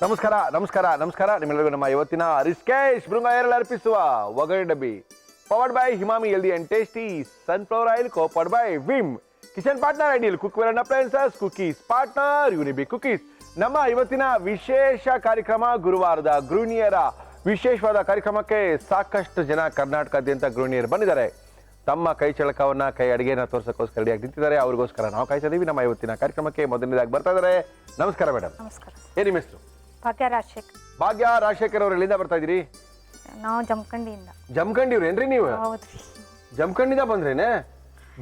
ನಮಸ್ಕಾರ ನಮಸ್ಕಾರ ನಮಸ್ಕಾರ ನಿಮ್ಮೆಲ್ಲರಿಗೂ ನಮ್ಮ ಇವತ್ತಿನ ರಿಸ್ಕೇಶ್ ಬೃಂಗಾಯರಲ್ಲಿ ಅರ್ಪಿಸುವ ಒಗರೆ ಡಬ್ಬಿ powered by Himami healthy and tasty sunflower oil co-powered by Vim kitchen partner ideal cookware and appliances cookies partner Unibic cookies. ನಮ್ಮ ಇವತ್ತಿನ ವಿಶೇಷ ಕಾರ್ಯಕ್ರಮ ಗುರುವಾರದ ಗೃಹಿಣಿಯರ ವಿಶೇಷವಾದ ಕಾರ್ಯಕ್ರಮಕ್ಕೆ ಸಾಕಷ್ಟು ಜನ ಕರ್ನಾಟಕದಾದ್ಯಂತ ಗೃಹಿಣಿಯರು ಬಂದಿದ್ದಾರೆ. ತಮ್ಮ ಕೈ ಚಳಕವನ್ನ ಕೈ ಅಡಿಗೆನ ತೋರ್ಸಕ್ಕೋಸ್ಕರ ರೆಡಿಯಾಗಿ ನಿಂತಿದ್ದಾರೆ. ಅವ್ರಿಗೋಸ್ಕರ ನಾವು ಕಾಯ್ತಾ ಇದೀವಿ. ನಮ್ಮ ಇವತ್ತಿನ ಕಾರ್ಯಕ್ರಮಕ್ಕೆ ಮೊದಲನೇದಾಗಿ ಬರ್ತಾ ಇದ್ದಾರೆ. ನಮಸ್ಕಾರ ಮೇಡಮ್. ನಮಸ್ಕಾರ. ಏನ್ ನಿಮ್ಮ ಹೆಸರು? ಭಾಗ್ಯ ರಾಜಶೇಖರ್. ಭಾಗ್ಯ ರಾಜಶೇಖರ್ ಅವ್ರು ಎಲ್ಲಿಂದ ಬರ್ತಾ ಇದ್ದೀರಿ? ನಾವು ಜಮಖಂಡಿಯಿಂದ. ಜಮಖಂಡಿವ್ರು ಏನ್ರಿ ನೀವು? ಹೌದ್ರಿ. ಜಮಖಂಡಿಂದ ಬಂದ್ರೇನೆ?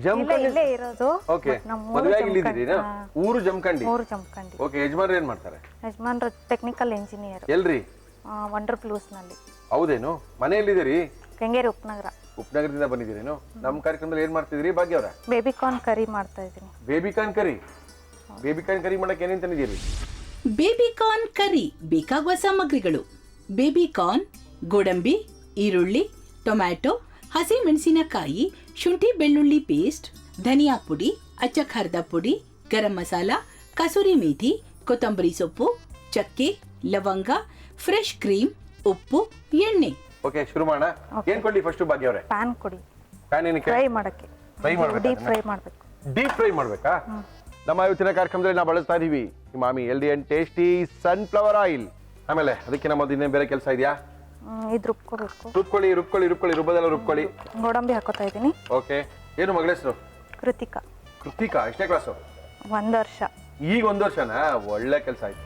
ಜಮಖಂಡಿ ಇಲ್ಲೇ ಇರೋದು. ಓಕೆ. ಮದುವೆ ಇಲ್ಲಿದ್ದೀರಿ? ಊರು ಜಮಖಂಡಿ. ಊರು ಜಮಖಂಡಿ. ಓಕೆ. ಯಜಮಾನ್ರು ಏನ್ ಮಾಡ್ತಾರೆ? ಯಜಮಾನ್ರು ಟೆಕ್ನಿಕಲ್ ಇಂಜಿನಿಯರ್. ಎಲ್ರಿ? ವಂಡರ್ ಪ್ಲೂಸ್ ನಲ್ಲಿ. ಹೌದೇನು? ಮನೆಯಲ್ಲಿದ್ದೀರಿ? ಕೆಂಗೇರಿ ಉಪನಗರ. ಉಪನಗರದಿಂದ ಬಂದಿದ್ದೀರೇನು? ನಮ್ಮ ಕಾರ್ಯಕ್ರಮದಲ್ಲಿ ಏನ್ ಮಾಡ್ತಿದ್ರಿ ಭಾಗ್ಯ ಅವರ? ಬೇಬಿಕಾರ್ನ್ ಕರಿ ಮಾಡ್ತಾ ಇದ್ದೀನಿ. ಬೇಬಿಕಾರ್ನ್ ಕರಿ? ಬೇಬಿಕಾರ್ನ್ ಕರಿ ಮಾಡಕ್ಕೆ ಏನೇನ್ ತಂದಿದ್ದೀರಿ? ಬೇಬಿಕಾರ್ನ್ ಕರಿ ಬೇಕಾಗುವ ಸಾಮಗ್ರಿಗಳು: ಬೇಬಿಕಾರ್ನ್, ಗೋಡಂಬಿ, ಈರುಳ್ಳಿ, ಟೊಮ್ಯಾಟೊ, ಹಸಿಮೆಣಸಿನಕಾಯಿ, ಶುಂಠಿ ಬೆಳ್ಳುಳ್ಳಿ ಪೇಸ್ಟ್, ಧನಿಯಾ ಪುಡಿ, ಅಚ್ಚ ಖಾರದ ಪುಡಿ, ಗರಂ ಮಸಾಲ, ಕಸೂರಿ ಮೇಥಿ, ಕೊತ್ತಂಬರಿ ಸೊಪ್ಪು, ಚಕ್ಕೆ, ಲವಂಗ, ಫ್ರೆಶ್ ಕ್ರೀಮ್, ಉಪ್ಪು, ಎಣ್ಣೆ. ಓಕೆ, ಶುರು ಮಾಡೋಣ. ಏನ್ ಕೊಡ್ಲಿ ಫಸ್ಟ್ ಭಾಗ್ಯ ಅವರೇ? ಪ್ಯಾನ್ ಕೊಡಿ. ಪ್ಯಾನ್ ಏನಕ್ಕೆ? ಫ್ರೈ ಮಾಡಕ್ಕೆ. ಫ್ರೈ ಮಾಡ್ಬೇಕು. ಡೀಪ್ ಫ್ರೈ ಮಾಡಬೇಕು. ಡೀಪ್ ಫ್ರೈ ಮಾಡ್ಬೇಕಾ? ನಮ್ಮ ಇವತ್ತಿನ ಕಾರ್ಯಕ್ರಮದಲ್ಲಿ ನಾವು ಬಳಸ್ತಾ ಇದೀವಿ Himami healthy and tasty sunflower oil. ಆಮೇಲೆ ಅದಕ್ಕೆ ನಮ್ಮದು ಇನ್ನೇನು ಬೇರೆ ಕೆಲಸ ಇದೆಯಾ? ಇದು ರುಬ್ಕೋಬೇಕು. ರುಬ್ಕೊಳ್ಳಿ ರುಬ್ಕೊಳ್ಳಿ ರುಬ್ಕೊಳ್ಳಿ ರುಬ್ಬದೆಲ್ಲ ರುಬ್ಕೊಳ್ಳಿ. ಗೋಡಂಬಿ ಹಾಕೋತಾ ಇದ್ದೀನಿ. ಓಕೆ. ಏನು ಮಗಳ ಹೆಸರು? ಕೃತಿಕಾ. ಕೃತಿಕಾ ಎಷ್ಟನೇ ಕ್ಲಾಸು? 1 ವರ್ಷ. ಈಗ 1 ವರ್ಷನಾ? ಒಳ್ಳೆ ಕೆಲಸ ಆಯ್ತು.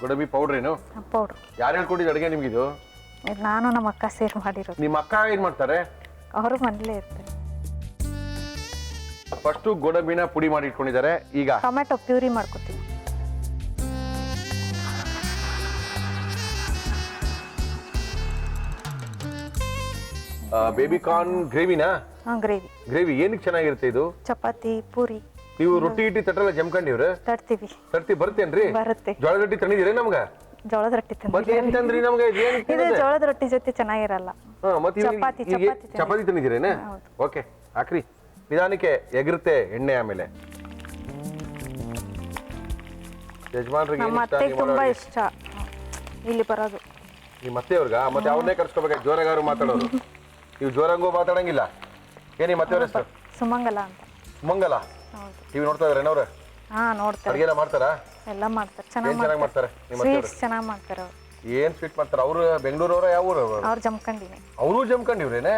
ಗೋಡಂಬಿ ಪೌಡರ್ ಏನು? ಪೌಡರ್. ಯಾರು ಹೇಳ್ಕೊಟ್ಟಿದ್ದು ಅಡುಗೆ ನಿಮ್ಗಿದು? ನಾನು ನಮ್ಮ ಅಕ್ಕ ಸೇರ್ ಮಾಡಿರೋದು. ನಿಮ್ಮ ಅಕ್ಕ ಏನ್ ಮಾಡ್ತಾರೆ? ಅವರು ಮನೇಲೇ ಇರ್ತಾರೆ. ಫಸ್ಟ್ ಗೋಡಂಬಿನ ಪುಡಿ ಮಾಡಿ ಇಟ್ಕೊಂಡಿದ್ದಾರೆ. ಈಗ ಟೊಮ್ಯಾಟೊ ಪ್ಯೂರಿ ಮಾಡ್ಕೊತೀವಿ. ಬೇಬಿಕಾರ್ನ್ ಗ್ರೇವಿನಾ? ಗ್ರೇವಿ. ಗ್ರೇವಿ ಏನಕ್ಕೆ ಚೆನ್ನಾಗಿರುತ್ತೆ ಇದು? ಚಪಾತಿ, ಪೂರಿ. ನೀವು ರೊಟ್ಟಿ ಇಟ್ಟಿ ತಟ್ಟಲ್ಲ ಜಮಖಂಡಿವ್ರು? ತಡ್ತೀವಿ. ತಟ್ಟಿ ಬರ್ತೇನ್ರಿ? ಬರುತ್ತೆ. ಜೋಳದ ರೊಟ್ಟಿ ತಂದಿದ್ದೀರಿ ನಮ್ಗ? ಜೋಳದ ರೊಟ್ಟಿ ಮತ್ತೆ ಏನ್ ತಂದ್ರಿ ನಮ್ಗೆ? ಇದು ಜೋಳದ ರೊಟ್ಟಿ ಜೊತೆ ಚೆನ್ನಾಗಿರಲ್ಲ. ಚಪಾತಿ ತಂದಿದ್ದೀರೇನೆ? ಓಕೆ, ಹಾಕ್ರಿ. ನಿಧಾನಕ್ಕೆ ಎಗರುತ್ತೆ ಎಣ್ಣೆ. ಆಮೇಲೆ ಯಜಮಾನ್ರಿಗೆ ನಮ್ಮ ಅತ್ತೆಗೆ ತುಂಬಾ ಇಷ್ಟ ಇಲ್ಲಿ ಬರೋದು. ನಿಮ್ಮ ಅತ್ತೆಯವ್ರಿಗ? ಮತ್ತೆ ಅವ್ರನ್ನೇ ಕರ್ಸ್ಕೋಬೇಕು, ಜೋರಾಗಾರು ಮಾತಾಡೋರು. ನೀವು ಜೋರಂಗೂ ಮಾತಾಡಂಗಿಲ್ಲ. ಏನಿ ಮತ್ತೆ ಅವ್ರ ಹೆಸರು? ಸುಮಂಗಲ ಅಂತ. ಸುಮಂಗಲ? ಟಿವಿ ನೋಡ್ತಾ ಇದ್ರೇನ ಅವ್ರು? ಹಾ, ನೋಡ್ತಾರೆ. ಅಡಿಗೆ ಎಲ್ಲ ಮಾಡ್ತಾರಾ? ಎಲ್ಲ ಮಾಡ್ತಾರೆ. ಚೆನ್ನಾಗಿ ಮಾಡ್ತಾರೆ. ನಿಮ್ಮ ಸ್ವೀಟ್ಸ್ ಚೆನ್ನಾಗಿ ಮಾಡ್ತಾರೆ ಅವ್ರು. ಏನ್ ಸ್ವೀಟ್ ಮಾಡ್ತಾರೆ? ಅವ್ರು ಬೆಂಗಳೂರವ್ರ? ಯಾವ ಊರು? ಅವ್ರು ಜಮಖಂಡಿನೇ. ಅವರು ಜಮಖಂಡಿವ್ರೇನೆ?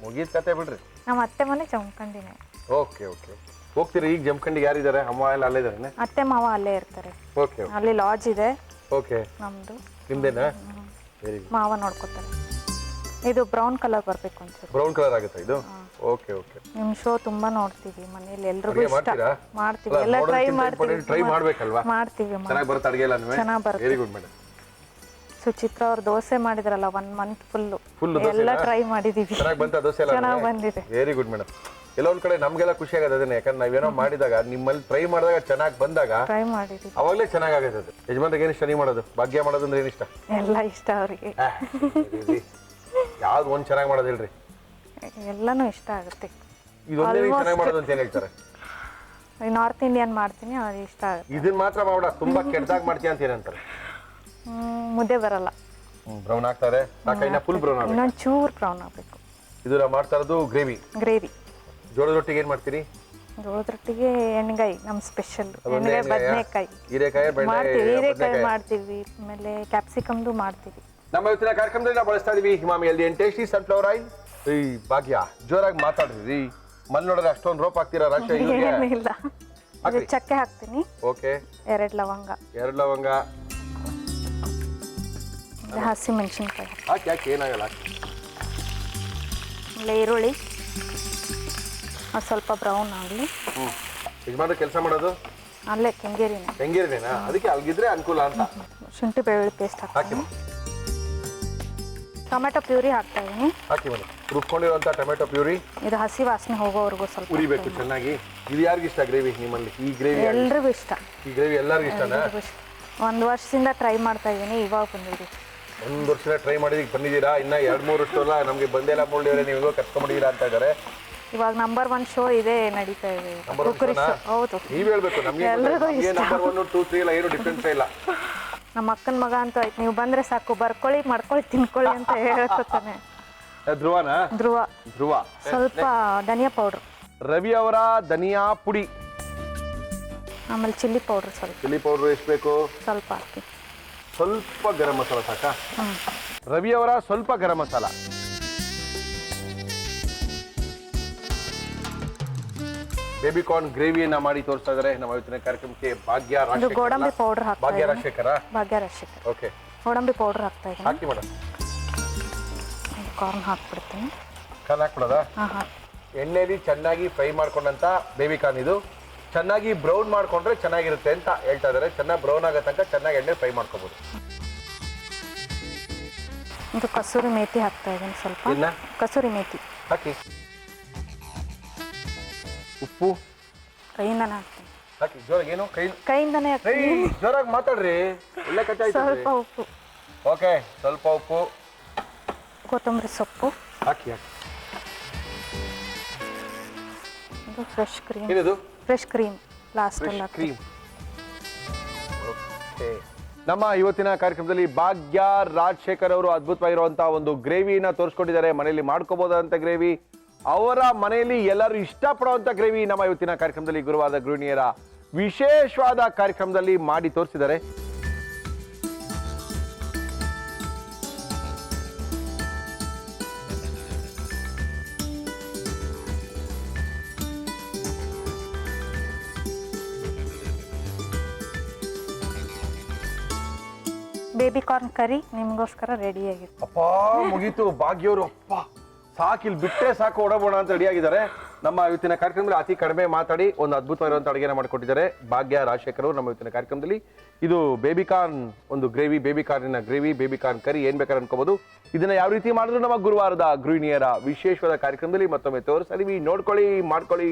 ಮುಗೀತ್ ಕತೆ ಬಿಡ್ರಿ. ನಮ್ಮ ಅತ್ತೆ ಮನೆ ಜಮಖಂಡಿನೇ. Okay okay. ಹೋಗ್ತೀರಿ ಈಗ ಜಮಖಂಡಿಗೆ? ಯಾರಿದ್ದಾರೆ? ಅಮ್ಮ ಎಲ್ಲ ಅಲ್ಲೇ ಇದಾರೆ? ಅತ್ತೆ ಮಾವ ಅಲ್ಲೇ ಇರ್ತಾರೆ. ಓಕೆ. ಅಲ್ಲಿ ಲಾಡ್ಜ್ ಇದೆ. ಓಕೆ. ನಮ್ದು. ನಿಮ್ದೇನಾ? Very good. ಮಾವ ನೋಡ್ಕೊತಾರೆ. ಇದು ಬ್ರೌನ್ ಕಲರ್ ಬರ್ಬೇಕು ಅನ್ಸುತ್ತೆ. ಬ್ರೌನ್ ಕಲರ್ ಆಗುತ್ತಾ ಇದು? Okay okay. ನಿಮ್ ಶೋ ತುಂಬಾ ನೋಡ್ತೀವಿ ಮನೇಲಿ. ಎಲ್ರಿಗೂ ಇಷ್ಟ. ಮಾಡ್ತೀವಿ. ಎಲ್ಲ ಟ್ರೈ ಮಾಡ್ಬೇಕಲ್ವಾ? ಮಾಡ್ತೀವಿ. ಚೆನ್ನಾಗಿ ಬರುತ್ತೆ ಅಡಿಗೆ ಎಲ್ಲ? ಚೆನ್ನಾಗಿ ಬರುತ್ತೆ. Very good madam. ಸುಚಿತ್ರ ಅವ್ರ ದೋಸೆ ಮಾಡಿದ್ರಲ್ಲ 1 ಮಂತ್ ಫುಲ್ ಎಲ್ಲ ಟ್ರೈ ಮಾಡಿದೀವಿ. ಚೆನ್ನಾಗಿ ಬಂತ ದೋಸೆ ಎಲ್ಲ? ಚೆನ್ನಾಗಿ ಬಂದಿದೆ. Very good madam. ಎಲ್ಲೊಂದ್ ಕಡೆ ನಮ್ಗೆಲ್ಲ ಖುಷಿ ಆಗೋದು ಅದನ್ನೇ. ಯಾಕಂದ್ರೆ ನಾವೇನೋ ಮಾಡಿದಾಗ ನಿಮ್ಮಲ್ಲಿ ಟ್ರೈ ಮಾಡಿದಾಗ ಚೆನ್ನಾಗಿ ಬಂದಾಗ ಟ್ರೈ ಮಾಡಿದೀವಿ, ಅವಾಗಲೇ ಚೆನ್ನಾಗಾಗತ್ತೆ ಅದು. ಯಜಮಾನ್ರಿಗೆ ಏನು ಸ್ಟಡಿ ಮಾಡೋದು? ಭಾಗ್ಯ ಮಾಡೋದು ಅಂದ್ರೆ ಏನು ಇಷ್ಟ? ಎಲ್ಲ ಇಷ್ಟ ಅವ್ರಿಗೆ. ಯಾವ್ದು ಒಂದ್ ಚೆನ್ನಾಗಿ ಮಾಡೋದಿಲ್ರಿ? ಎಲ್ಲಾನು ಇಷ್ಟ ಆಗುತ್ತೆ. ಇದೊಂದೇ ಚೆನ್ನಾಗಿ ಮಾಡೋದು ಅಂತ ಏನ್ ಹೇಳ್ತಾರೆ? ನಾರ್ತ್ ಇಂಡಿಯನ್ ಮಾಡ್ತೀನಿ, ಅವ್ರಿಗೆ ಇಷ್ಟ ಆಗುತ್ತೆ. ಇದನ್ನ ಮಾತ್ರ ಮಾಡ್ಬೇಡ, ತುಂಬಾ ಕೆಟ್ಟದಾಗ ಮಾಡ್ತೀಯ ಅಂತ ಏನಂತಾರೆ? ಮುದ್ದೆ ಬರಲ್ಲ. ಬ್ರೌನ್ ಆಗ್ತಾರೆ. ಫುಲ್ ಬ್ರೌನ್ ಆಗ್ಬೇಕು. ಇನ್ನೊಂದು ಚೂರ್ ಬ್ರೌನ್ ಆಗ್ಬೇಕು. ಇದು ನಾವು ಮಾಡ್ತಾ ಇರೋದು ಗ್ರೇವಿ. ಗ್ರೇವಿ. ಜೋಳದ ರೊಟ್ಟಿಗೆ ಏನ್ ಮಾಡ್ತೀರಿ? ಜೋಳದ ರೊಟ್ಟಿಗೆ ಎಣ್ಣೆಗಾಯಿ ನಮ್ ಸ್ಪೆಷಲ್. ಎಣ್ಣೆಗಾಯಿ, ಬದನೆಕಾಯಿ ಮಾಡ್ತೀವಿ. ಹೀರೆಕಾಯಿ ಮಾಡ್ತೀವಿ. ಆಮೇಲೆ ಕ್ಯಾಪ್ಸಿಕಮ್ದು ಮಾಡ್ತೀವಿ. ನಮ್ಮ ಇವತ್ತಿನ ಕಾರ್ಯಕ್ರಮದಲ್ಲಿ ನಾವು ಬಳಸ್ತಾ ಇದೀವಿ Himami healthy and tasty sunflower oil. ಈ ಭಾಗ್ಯ ಜೋರಾಗಿ ಮಾತಾಡ್ರಿ. ಮಲ್ ನೋಡಿದ್ರೆ ಅಷ್ಟೊಂದು ರೋಪ್ ಹಾಕ್ತೀರಾ? ಇಲ್ಲ, ಚಕ್ಕೆ ಹಾಕ್ತೀನಿ. ಓಕೆ. 2 ಲವಂಗ. 2 ಲವಂಗ. ಹಸಿ ಮೆಣಸಿನ್ಕಾಯಿ ಹಾಕಿ. ಯಾಕೆ ಏನಾಗಲ್ಲ? ಆಮೇಲೆ ಈರುಳ್ಳಿ ಸ್ವಲ್ಪ ಬ್ರೌನ್ ಆಗಲಿ. ಯಜಮಾನ್ರು ಕೆಲಸ ಮಾಡೋದು ಅಲ್ಲೇ ಕೆಂಗೇರಿನೇನಾ? ಅದಕ್ಕೆ ಅಲ್ಗಿದ್ರೆ ಅನುಕೂಲ ಅಂತ. ಶುಂಠಿ ಬೆಳ್ಳುಳ್ಳಿ ಪೇಸ್ಟ್ ಹಾಕಿ. ಟೊಮೆಟೊ ಪ್ಯೂರಿ ಹಾಕ್ತಾ ಇದೀನಿ. ಹಾಕಿ ಮೇಡಮ್. ರುಬ್ಕೊಂಡಿರುವಂತ ಟೊಮೆಟೊ ಪ್ಯೂರಿ. ಇದು ಹಸಿ ವಾಸನೆ ಹೋಗೋವರೆಗೂ ಸ್ವಲ್ಪ ಉರಿಬೇಕು ಚೆನ್ನಾಗಿ. ಇದು ಯಾರಿಗ ಇಷ್ಟ ಗ್ರೇವಿ ನಿಮ್ಮಲ್ಲಿ? ಈ ಗ್ರೇವಿ ಎಲ್ರಿಗೂ ಇಷ್ಟ. ಈ ಗ್ರೇವಿ ಎಲ್ಲರಿಗೂ ಇಷ್ಟನಾ? 1 ವರ್ಷದಿಂದ ಟ್ರೈ ಮಾಡ್ತಾ ಇದೀನಿ, ಇವಾಗ ಬಂದಿದ್ದೀವಿ. 1 ವರ್ಷ ಟ್ರೈ ಮಾಡಿದೀಗ ಬಂದಿದ್ದೀರಾ? ಇನ್ನ 2-3 ವರ್ಷ ನಮ್ಗೆ ಬಂದೆಲ್ಲ ಮೂಡಿದ್ರೆ ನೀವು ಕರ್ಕೊಂಡ್ಬಿಟ್ಟಿದ್ದೀರಾ ಅಂತ ಇದ್ದಾರೆ. ಇವಾಗ ನಂಬರ್ 1 ಶೋ ಇದೆ ನಡೀತಾ ಇದೆ ಕುಕ್ಕರಿ ಶೋ. ಹೌದು, ನೀವ್ ಹೇಳ್ಬೇಕು, ನಮ್ಗೆ ಎಲ್ರಿಗೂ ಇಷ್ಟ. ನಂಬರ್ 1 2 3 ಇಲ್ಲ, ಏನು ಡಿಫ್ರೆನ್ಸ್ ಇಲ್ಲ. ನಮ್ಮ ಅಕ್ಕನ ಮಗ ಅಂತೂ ಆಯ್ತು, ನೀವು ಬಂದ್ರೆ ಸಾಕು, ಬರ್ಕೊಳ್ಳಿ ಮಾಡ್ಕೊಳ್ಳಿ ತಿನ್ಕೊಳ್ಳಿ ಅಂತ ಹೇಳ್ಕೊತಾನೆ. ಧ್ರುವನಾ? ಧ್ರುವ. ಸ್ವಲ್ಪ ಧನಿಯಾ ಪೌಡ್ರ್, ರವಿ ಅವರ ಧನಿಯಾ ಪುಡಿ, ಆಮೇಲೆ ಚಿಲ್ಲಿ ಪೌಡ್ರ್ ಸ್ವಲ್ಪ ಚಿಲ್ಲಿ ಪೌಡರ್ ಎಷ್ಟು ಬೇಕು? ಸ್ವಲ್ಪ ಹಾಕಿ. ಸ್ವಲ್ಪ ಗರಂ ಮಸಾಲ ಸಾಕಾ? ರವಿ ಅವರ ಸ್ವಲ್ಪ ಗರಂ ಮಸಾಲ. ಬೇಬಿ ಕಾರ್ನ್ ಗ್ರೇವಿಯನ್ನ ಮಾಡಿ ತೋರಿಸ್ತಾ ಇದಾರೆ ನಮ್ಮ ಇವತ್ತಿನ ಕಾರ್ಯಕ್ರಮಕ್ಕೆ. ಭಾಗ್ಯ ರಾಜಶೇಖರ್, ಗೋಡಂಬಿ ಪೌಡರ್ ಹಾಕ್ತಾ ಭಾಗ್ಯ ಇದ್ದೀನಿ. ರಾಜಶೇಖರ. ಭಾಗ್ಯ ರಾಜಶೇಖರ್ ಓಕೆ, ಗೋಡಂಬಿ ಪೌಡರ್ ಹಾಕ್ತಾ ಇದ್ದೀನಿ. ಹಾಕಿ ಮೇಡಮ್. ಕಾರ್ನ್ ಹಾಕ್ಬಿಡ್ತೀನಿ. ಕಾರ್ನ್ ಹಾಕ್ಬಿಡೋದಾ? ಹಾಂ. ಎಣ್ಣೆಲಿ ಚೆನ್ನಾಗಿ ಫ್ರೈ ಮಾಡ್ಕೊಂಡಂತ ಬೇಬಿ ಕಾರ್ನ್ ಇದು. ಚೆನ್ನಾಗಿ ಬ್ರೌನ್ ಮಾಡ್ಕೊಂಡ್ರೆ ಚೆನ್ನಾಗಿರುತ್ತೆ ಅಂತ ಹೇಳ್ತಾ ಇದಾರೆ. ಚೆನ್ನಾಗಿ ಬ್ರೌನ್ ಆಗೋ ತನಕ ಚೆನ್ನಾಗಿ ಎಣ್ಣೆ ಫ್ರೈ ಮಾಡ್ಕೋಬಹುದು. ಇದು ಕಸೂರಿ ಮೇಥಿ ಹಾಕ್ತಾ ಇದ್ದೀನಿ ಸ್ವಲ್ಪ. ಇನ್ನ ಕಸೂರಿ ಮೇಥಿ ಹಾಕಿ. ಉಪ್ಪು ಕೈಯಿಂದನೇ ಹಾಕ್ತೀನಿ. ಹಾಕಿ ಜೋರಾಗಿ. ಏನು ಕೈಯಿಂದನೇ ಹಾಕ್ತೀನಿ. ಜೋರಾಗಿ ಮಾತಾಡ್ರಿ, ಒಳ್ಳೆ ಕಚ್ಚಾ ಸ್ವಲ್ಪ ಉಪ್ಪು. ಓಕೆ, ಸ್ವಲ್ಪ ಉಪ್ಪು, ಕೊತ್ತಂಬರಿ ಸೊಪ್ಪು ಹಾಕಿ ಹಾಕಿ. ಇದು ಫ್ರೆಶ್ ಕ್ರೀಮ್. ಏನಿದು? ಫ್ರೆಶ್ ಕ್ರೀಮ್ ಲಾಸ್ಟಲ್ಲಿ ಹಾಕ್ತೀನಿ. ಕ್ರೀಮ್. ಓಕೆ, ನಮ್ಮ ಇವತ್ತಿನ ಕಾರ್ಯಕ್ರಮದಲ್ಲಿ ಭಾಗ್ಯ ರಾಜಶೇಖರ್ ಅವರು ಅದ್ಭುತವಾಗಿರುವಂತಹ ಒಂದು ಗ್ರೇವಿನ ತೋರಿಸ್ಕೊಟ್ಟಿದ್ದಾರೆ. ಮನೆಯಲ್ಲಿ ಮಾಡ್ಕೋಬಹುದಂತ ಗ್ರೇವಿ, ಅವರ ಮನೆಯಲ್ಲಿ ಎಲ್ಲರೂ ಇಷ್ಟಪಡುವಂತ ಗ್ರೇವಿ ನಮ್ಮ ಇವತ್ತಿನ ಕಾರ್ಯಕ್ರಮದಲ್ಲಿ ಗುರುವಾರದ ಗೃಹಿಣಿಯರ ವಿಶೇಷವಾದ ಕಾರ್ಯಕ್ರಮದಲ್ಲಿ ಮಾಡಿ ತೋರಿಸಿದ್ದಾರೆ. ಬೇಬಿ ಕಾರ್ನ್ ಕರಿ ನಿಮಗೋಸ್ಕರ ರೆಡಿ ಆಗಿದೆ. ಅಪ್ಪ ಮುಗೀತು. ಭಾಗ್ಯವರು ಅಪ್ಪ ಸಾಕಿಲ್ ಬಿಟ್ಟೆ ಸಾಕು ಓಡಬೋಣ ಅಂತ ರೆಡಿ ಆಗಿದ್ದಾರೆ. ನಮ್ಮ ಇವತ್ತಿನ ಕಾರ್ಯಕ್ರಮದಲ್ಲಿ ಅತಿ ಕಡಿಮೆ ಮಾತಾಡಿ ಒಂದು ಅದ್ಭುತವಾಗಿರುವಂಥ ಅಡುಗೆನ ಮಾಡಿಕೊಟ್ಟಿದ್ದಾರೆ ಭಾಗ್ಯ ರಾಜಶೇಖರ್ ಅವರು ನಮ್ಮ ಇವತ್ತಿನ ಕಾರ್ಯಕ್ರಮದಲ್ಲಿ. ಇದು ಬೇಬಿ ಕಾರ್ನ್ ಒಂದು ಗ್ರೇವಿ, ಬೇಬಿ ಕಾರ್ನಿನ ಗ್ರೇವಿ, ಬೇಬಿ ಕಾರ್ನ್ ಕರಿ ಏನ್ ಬೇಕಾದ್ರೆ ಅನ್ಕೋಬಹುದು. ಇದನ್ನ ಯಾವ ರೀತಿ ಮಾಡಿದ್ರು ನಮ್ಮ ಗುರುವಾರದ ಗೃಹಿಣಿಯರ ವಿಶೇಷವಾದ ಕಾರ್ಯಕ್ರಮದಲ್ಲಿ ಮತ್ತೊಮ್ಮೆ ತೋರಿಸ್ತೀವಿ. ನೋಡ್ಕೊಳ್ಳಿ, ಮಾಡ್ಕೊಳ್ಳಿ.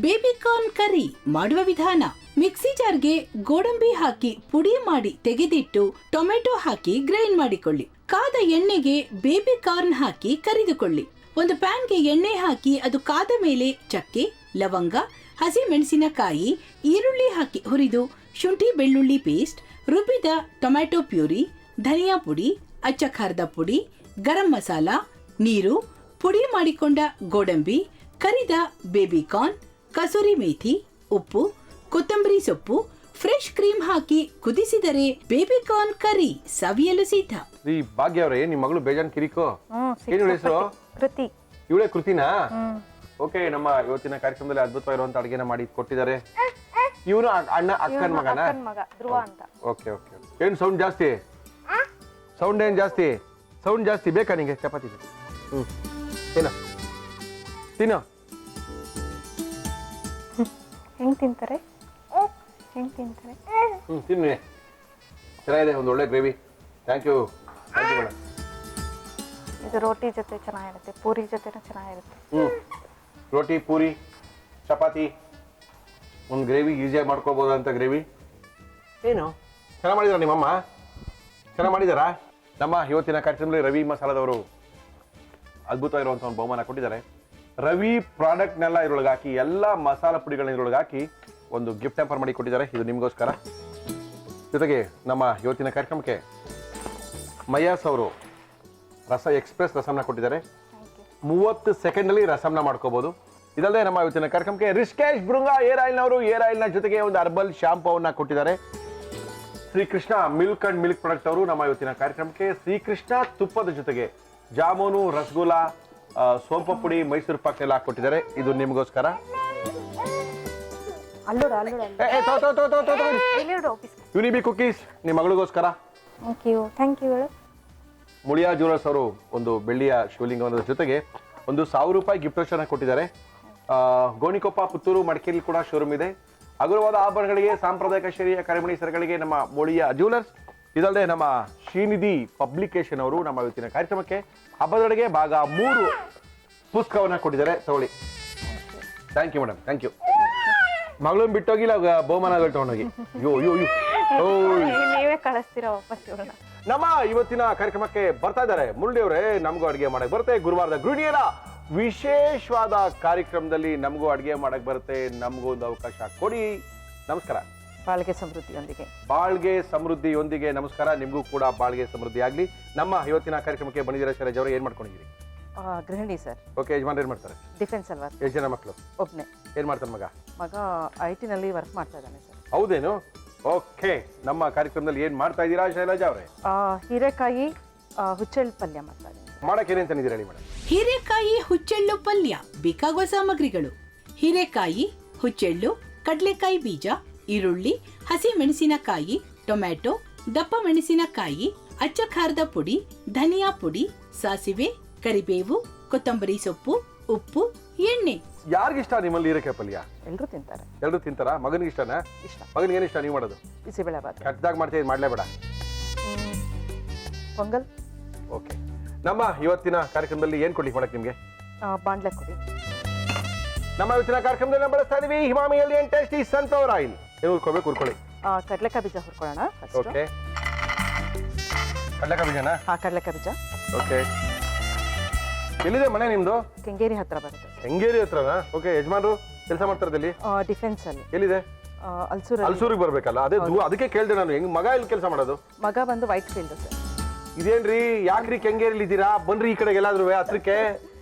ಬೇಬಿ ಕಾರ್ನ್ ಕರಿ ಮಾಡುವ ವಿಧಾನ: ಮಿಕ್ಸಿ ಜಾರ್ಗೆ ಗೋಡಂಬಿ ಹಾಕಿ ಪುಡಿ ಮಾಡಿ ತೆಗೆದಿಟ್ಟು ಟೊಮೆಟೊ ಹಾಕಿ ಗ್ರೈಂಡ್ ಮಾಡಿಕೊಳ್ಳಿ. ಕಾದ ಎಣ್ಣೆಗೆ ಬೇಬಿ ಕಾರ್ನ್ ಹಾಕಿ ಕರಿದುಕೊಳ್ಳಿ. ಒಂದು ಪ್ಯಾನ್ಗೆ ಎಣ್ಣೆ ಹಾಕಿ ಅದು ಕಾದ ಮೇಲೆ ಚಕ್ಕೆ, ಲವಂಗ, ಹಸಿ ಮೆಣಸಿನಕಾಯಿ, ಈರುಳ್ಳಿ ಹಾಕಿ ಹುರಿದು ಶುಂಠಿ ಬೆಳ್ಳುಳ್ಳಿ ಪೇಸ್ಟ್, ರುಬ್ಬಿದ ಟೊಮೆಟೊ ಪ್ಯೂರಿ, ಧನಿಯಾ ಪುಡಿ, ಅಚ್ಚ ಖಾರದ ಪುಡಿ, ಗರಂ ಮಸಾಲ, ನೀರು, ಪುಡಿ ಮಾಡಿಕೊಂಡ ಗೋಡಂಬಿ, ಕರಿದ ಬೇಬಿ ಕಾರ್ನ್, ಕಸೂರಿ ಮೇಥಿ, ಉಪ್ಪು, ಕೊತ್ತಂಬರಿ ಸೊಪ್ಪು, ಫ್ರೆಶ್ ಕ್ರೀಮ್ ಹಾಕಿ ಕುದಿಸಿದರೆ ಬೇಬಿ ಕಾರ್ನ್ ಕರಿ ಸವಿಯಲು ಸಿದ್ಧ. ಈ ಭಾಗ್ಯ ಅವರೇ, ನಿಮ್ಮ ಮಗಳು ಬೇಜಾನ್ ಕಿರಿಕೋ, ಏನು ಹೆಸರು? ಕೃತಿ. ಇವಳೇ ಕೃತಿನಾ? ಓಕೆ, ನಮ್ಮ ಇವತ್ತಿನ ಕಾರ್ಯಕ್ರಮದಲ್ಲಿ ಅದ್ಭುತವಾಗಿರುವಂತ ಅಡುಗೆನ ಮಾಡಿ ಕೊಟ್ಟಿದ್ದಾರೆ. ಇವನು ಅಣ್ಣ ಅಕ್ಕನ ಮಗನ? ಮಗ ಧ್ರುವ ಅಂತ. Okay okay. ಏನ್ ಸೌಂಡ್ ಜಾಸ್ತಿ? ಸೌಂಡ್ ಏನ್ ಜಾಸ್ತಿ? ಸೌಂಡ್ ಜಾಸ್ತಿ ಬೇಕಾ ನಿಂಗೆ? ಚಪಾತಿ ತಿನ್ನ ತಿನ್ನು. ಹೆಂಗ್ ತಿಂತಾರೆ? ಹೆಂಗ್ ತಿಂತಾರೆ? ತಿನ್ನಿ. ಚೆನ್ನಾಗಿದೆ, ಒಂದು ಒಳ್ಳೆ ಗ್ರೇವಿ. Thank you madam. ಇದು ರೋಟಿ ಜೊತೆ ಚೆನ್ನಾಗಿರುತ್ತೆ, ಪೂರಿ ಜೊತೆನೂ ಚೆನ್ನಾಗಿರುತ್ತೆ. ರೋಟಿ, ಪೂರಿ, ಚಪಾತಿ, ಒಂದು ಗ್ರೇವಿ ಈಸಿಯಾಗಿ ಮಾಡ್ಕೋಬೋದಂತ ಗ್ರೇವಿ. ಏನು ಚೆನ್ನಾಗಿ ಮಾಡಿದಾರ ನಿಮ್ಮಮ್ಮ? ಚೆನ್ನಾಗಿ ಮಾಡಿದಾರಾ? ನಮ್ಮ ಇವತ್ತಿನ ಕಾರ್ಯಕ್ರಮದಲ್ಲಿ ರವಿ ಮಸಾಲದವರು ಅದ್ಭುತವಾಗಿರುವಂಥ ಒಂದು ಬಹುಮಾನ ಕೊಟ್ಟಿದ್ದಾರೆ. ರವಿ ಪ್ರಾಡಕ್ಟ್ನೆಲ್ಲ ಇದ್ರೊಳಗೆ ಹಾಕಿ, ಎಲ್ಲ ಮಸಾಲ ಪುಡಿಗಳನ್ನ ಇದ್ರೊಳಗೆ ಹಾಕಿ ಒಂದು ಗಿಫ್ಟ್ ಹ್ಯಾಂಪರ್ ಮಾಡಿ ಕೊಟ್ಟಿದ್ದಾರೆ. ಇದು ನಿಮಗೋಸ್ಕರ. ಜೊತೆಗೆ ನಮ್ಮ ಇವತ್ತಿನ ಕಾರ್ಯಕ್ರಮಕ್ಕೆ ಮಯಾಸ್ ಅವರು ಎಕ್ಸ್ಪ್ರೆಸ್ ರಸಮ್ನ ಕೊಟ್ಟಿದ್ದಾರೆ. 30 ಸೆಕೆಂಡಲ್ಲಿ ರಸಮ್ನ ಮಾಡ್ಕೋಬಹುದು. ಇದಲ್ಲದೆ ನಮ್ಮ ಇವತ್ತಿನ ಕಾರ್ಯಕ್ರಮಕ್ಕೆ ರಿಷಿಕೇಶ್ ಬೃಂಗ ಏರ್ ಆಯಿಲ್ನವರು ಏರ್ ಆಯಿಲ್ನ ಜೊತೆಗೆ ಒಂದು ಹರ್ಬಲ್ ಶಾಂಪೂವನ್ನ ಕೊಟ್ಟಿದ್ದಾರೆ. Srikrishna milk and milk product ಅವರು ನಮ್ಮ ಇವತ್ತಿನ ಕಾರ್ಯಕ್ರಮಕ್ಕೆ ಶ್ರೀಕೃಷ್ಣ ತುಪ್ಪದ ಜೊತೆಗೆ ಜಾಮೂನು, ರಸಗುಲ್ಲಾ, ಸೋಂಪು ಪುಡಿ, ಮೈಸೂರು ಪಾಕ್ ಎಲ್ಲ ಹಾಕೊಟ್ಟಿದ್ದಾರೆ. ಇದು ನಿಮಗೋಸ್ಕರ. ಯುನಿಬಿ ಕುಕೀಸ್ ನಿಮ್ಮ ಮಗಳಿಗೋಸ್ಕರ. Thank you. ಮುಳಿಯಾ ಜ್ಯುವೆಲರ್ಸ್ ಅವರು ಒಂದು ಬೆಳ್ಳಿಯ ಶಿವಲಿಂಗದ ಜೊತೆಗೆ ಒಂದು 1000 ರೂಪಾಯಿ ಗಿಫ್ಟ್ ವೋಚರ್ನ ಕೊಟ್ಟಿದ್ದಾರೆ. ಗೋಣಿಕೊಪ್ಪ, ಪುತ್ತೂರು, ಮಡಿಕೇರಿ ಕೂಡ ಶೋರೂಮ್ ಇದೆ. ಹಗುರವಾದ ಆಭರಣಗಳಿಗೆ, ಸಾಂಪ್ರದಾಯಿಕ ಶೈಲಿಯ ಕರಿಮಣಿ ಸರಗಳಿಗೆ ನಮ್ಮ ಮುಳಿಯಾ ಜ್ಯುವೆಲರ್ಸ್. ಇದಲ್ಲದೆ ನಮ್ಮ ಶ್ರೀನಿಧಿ ಪಬ್ಲಿಕೇಶನ್ ಅವರು ನಮ್ಮ ಇವತ್ತಿನ ಕಾರ್ಯಕ್ರಮಕ್ಕೆ ಹಬ್ಬದೊಳಗೆ ಭಾಗ 3 ಪುಸ್ತಕವನ್ನ ಕೊಟ್ಟಿದ್ದಾರೆ. ತಗೊಳ್ಳಿ. Thank you madam, thank you. ಮಗಳನ್ನ ಬಿಟ್ಟೋಗಿಲ್ಲ, ಬಹುಮಾನಗಳು ತಗೊಂಡೋಗಿ. ನೀವೇ ಕಳಿಸ್ತೀರಾ ವಾಪಸ್ ಇವ್ರನ್ನ. ನಮ್ಮ ಇವತ್ತಿನ ಕಾರ್ಯಕ್ರಮಕ್ಕೆ ಬರ್ತಾ ಇದ್ದಾರೆ ಮುರಳಿ ಅವರೇ. ನಮಗೂ ಅಡುಗೆ ಮಾಡಕ್ಕೆ ಬರುತ್ತೆ. ಗುರುವಾರದ ಗೃಹಿಣಿಯರ ವಿಶೇಷವಾದ ಕಾರ್ಯಕ್ರಮದಲ್ಲಿ ನಮಗೂ ಅಡುಗೆ ಮಾಡಕ್ ಬರುತ್ತೆ, ನಮಗೂ ಒಂದು ಅವಕಾಶ ಕೊಡಿ. ನಮಸ್ಕಾರ. ಬಾಳ್ಗೆ ಸಮೃದ್ಧಿಯೊಂದಿಗೆ. ಬಾಳ್ಗೆ ಸಮೃದ್ಧಿಯೊಂದಿಗೆ ನಮಸ್ಕಾರ. ನಿಮಗೂ ಕೂಡ ಬಾಳ್ಗೆ ಸಮೃದ್ಧಿ ಆಗಲಿ. ನಮ್ಮ ಇವತ್ತಿನ ಕಾರ್ಯಕ್ರಮಕ್ಕೆ ಬಂದಿದ್ದೀರಾ ಶೈಲಜಾ ಅವರು, ಏನ್ ಮಾಡ್ಕೊಂಡಿದ್ದೀರಿ? ಗೃಹಿಣಿ ಸರ್. ಓಕೆ, ಯಜಮಾನ್ ಏನ್ ಮಾಡ್ತಾರೆ? ಡಿಫೆನ್ಸ್ ಅಲ್ವಾ? ಎಷ್ಟು ಜನ ಮಕ್ಕಳು? ಒಬ್ನೇ. ಏನ್ ಮಾಡ್ತಾನೆ ಮಗ? ಮಗ IT ನಲ್ಲಿ ವರ್ಕ್ ಮಾಡ್ತಾ ಇದ್ದಾನೆ ಸರ್. ಹೌದೇನು? ಓಕೆ, ನಮ್ಮ ಕಾರ್ಯಕ್ರಮದಲ್ಲಿ ಏನ್ ಮಾಡ್ತಾ ಇದ್ದೀರಾ ಶೈಲಜಾ ಅವರೇ? ಹೀರೆಕಾಯಿ ಹುಚ್ಚೆಳ್ಳು ಪಲ್ಯ ಮಾಡ್ತಾ ಇದ್ದೀನಿ. ಮಾಡಕ್ಕೆ ಏನೇನ್ ತಂದಿದ್ದೀರಾ ಹೇಳಿ ಮೇಡಮ್? ಹೀರೆಕಾಯಿ ಹುಚ್ಚೆಳ್ಳು ಪಲ್ಯ ಬೇಕಾಗುವ ಸಾಮಗ್ರಿಗಳು: ಹೀರೆಕಾಯಿ, ಹುಚ್ಚೆಳ್ಳು, ಕಡಲೆಕಾಯಿ ಬೀಜ, ಈರುಳ್ಳಿ, ಹಸಿ ಮೆಣಸಿನಕಾಯಿ, ಟೊಮ್ಯಾಟೊ, ದಪ್ಪ ಮೆಣಸಿನಕಾಯಿ, ಅಚ್ಚ ಖಾರದ ಪುಡಿ, ಧನಿಯಾ ಪುಡಿ, ಸಾಸಿವೆ, ಕರಿಬೇವು, ಕೊತ್ತಂಬರಿ ಸೊಪ್ಪು, ಉಪ್ಪು, ಎಣ್ಣೆ. ಯಾರಿಗಿಷ್ಟ ನಿಮ್ಮಲ್ಲಿ ಹೀರೆಕಾಯಿ ಪಲ್ಯ? ಎಲ್ಲರೂ ತಿಂತಾರೆ. ಎಲ್ಲರೂ ತಿಂತಾರಾ? ಮಗನಿಗೆ ಇಷ್ಟನಾ? ಇಷ್ಟ. ಮಗನಿಗೆ ಏನಿಷ್ಟ ನೀವು ಮಾಡೋದು? ಬಿಸಿಬೇಳೆ ಬಾತ್. ಕೆಟ್ಟದಾಗ ಮಾಡ್ತೀವಿ, ಮಾಡ್ಲೇಬೇಡ. ಪೊಂಗಲ್. ಓಕೆ, ನಮ್ಮ ಇವತ್ತಿನ ಕಾರ್ಯಕ್ರಮದಲ್ಲಿ ಏನ್ ಕೊಡ್ಲಿಕ್ಕೆ ಮಾಡಕ್ ನಿಮ್ಗೆ? ಬಾಂಡ್ಲೆ ಕೊಡಿ. ನಮ್ಮ ಇವತ್ತಿನ ಕಾರ್ಯಕ್ರಮದಲ್ಲಿ ನಾವು ಬಳಸ್ತಾ ಇದೀವಿ ಹಿಮಾಮಿಯಲ್ಲಿ ಏನ್ ಟೇಸ್ಟಿ ಸನ್ಫ್ಲವರ್ ಆಯಿಲ್. ಏನು ಹುರ್ಕೋಬೇಕು? ಹುರ್ಕೊಳ್ಳಿ. ಕಡಲೆಕಾಯಿ ಬೀಜ ಹುರ್ಕೊಳ್ಳೋಣ ಫಸ್ಟ್. ಓಕೆ, ಕಡಲೆಕಾಯಿ ಬೀಜನಾ? ಕಡಲೆಕಾಯಿ ಬೀಜ. ಓಕೆ, ಎಲ್ಲಿದೆ ಮನೆ ನಿಮ್ದು? ಕೆಂಗೇರಿ ಹತ್ರ ಬರುತ್ತೆ. ಕೆಂಗೇರಿ ಹತ್ರನಾ? ಓಕೆ, ಯಜಮಾನ್ರು ಕೆಲಸ ಮಾಡ್ತಾರದಲ್ಲಿ? ಡಿಫೆನ್ಸ್ ಅಲ್ಲಿ. ಎಲ್ಲಿದೆ? ಅಲ್ಸೂರಿಗೆ ಬರ್ಬೇಕಲ್ಲ, ಅದೇ ಅದಕ್ಕೆ ಕೇಳ್ದೆ ನಾನು. ಹೆಂಗ್ ಮಗ ಎಲ್ಲಿ ಕೆಲಸ ಮಾಡೋದು? ಮಗ ಬಂದು ವೈಟ್ ಫೀಲ್ಡ್ ಸರ್. ಇದೇನ್ರಿ, ಯಾಕ್ರಿ ಕೆಂಗೇರಿಲಿ ಇದ್ದೀರಾ? ಬನ್ರಿ ಈ ಕಡೆಗೆ ಎಲ್ಲಾದ್ರೂ ಹತ್ರಕ್ಕೆ.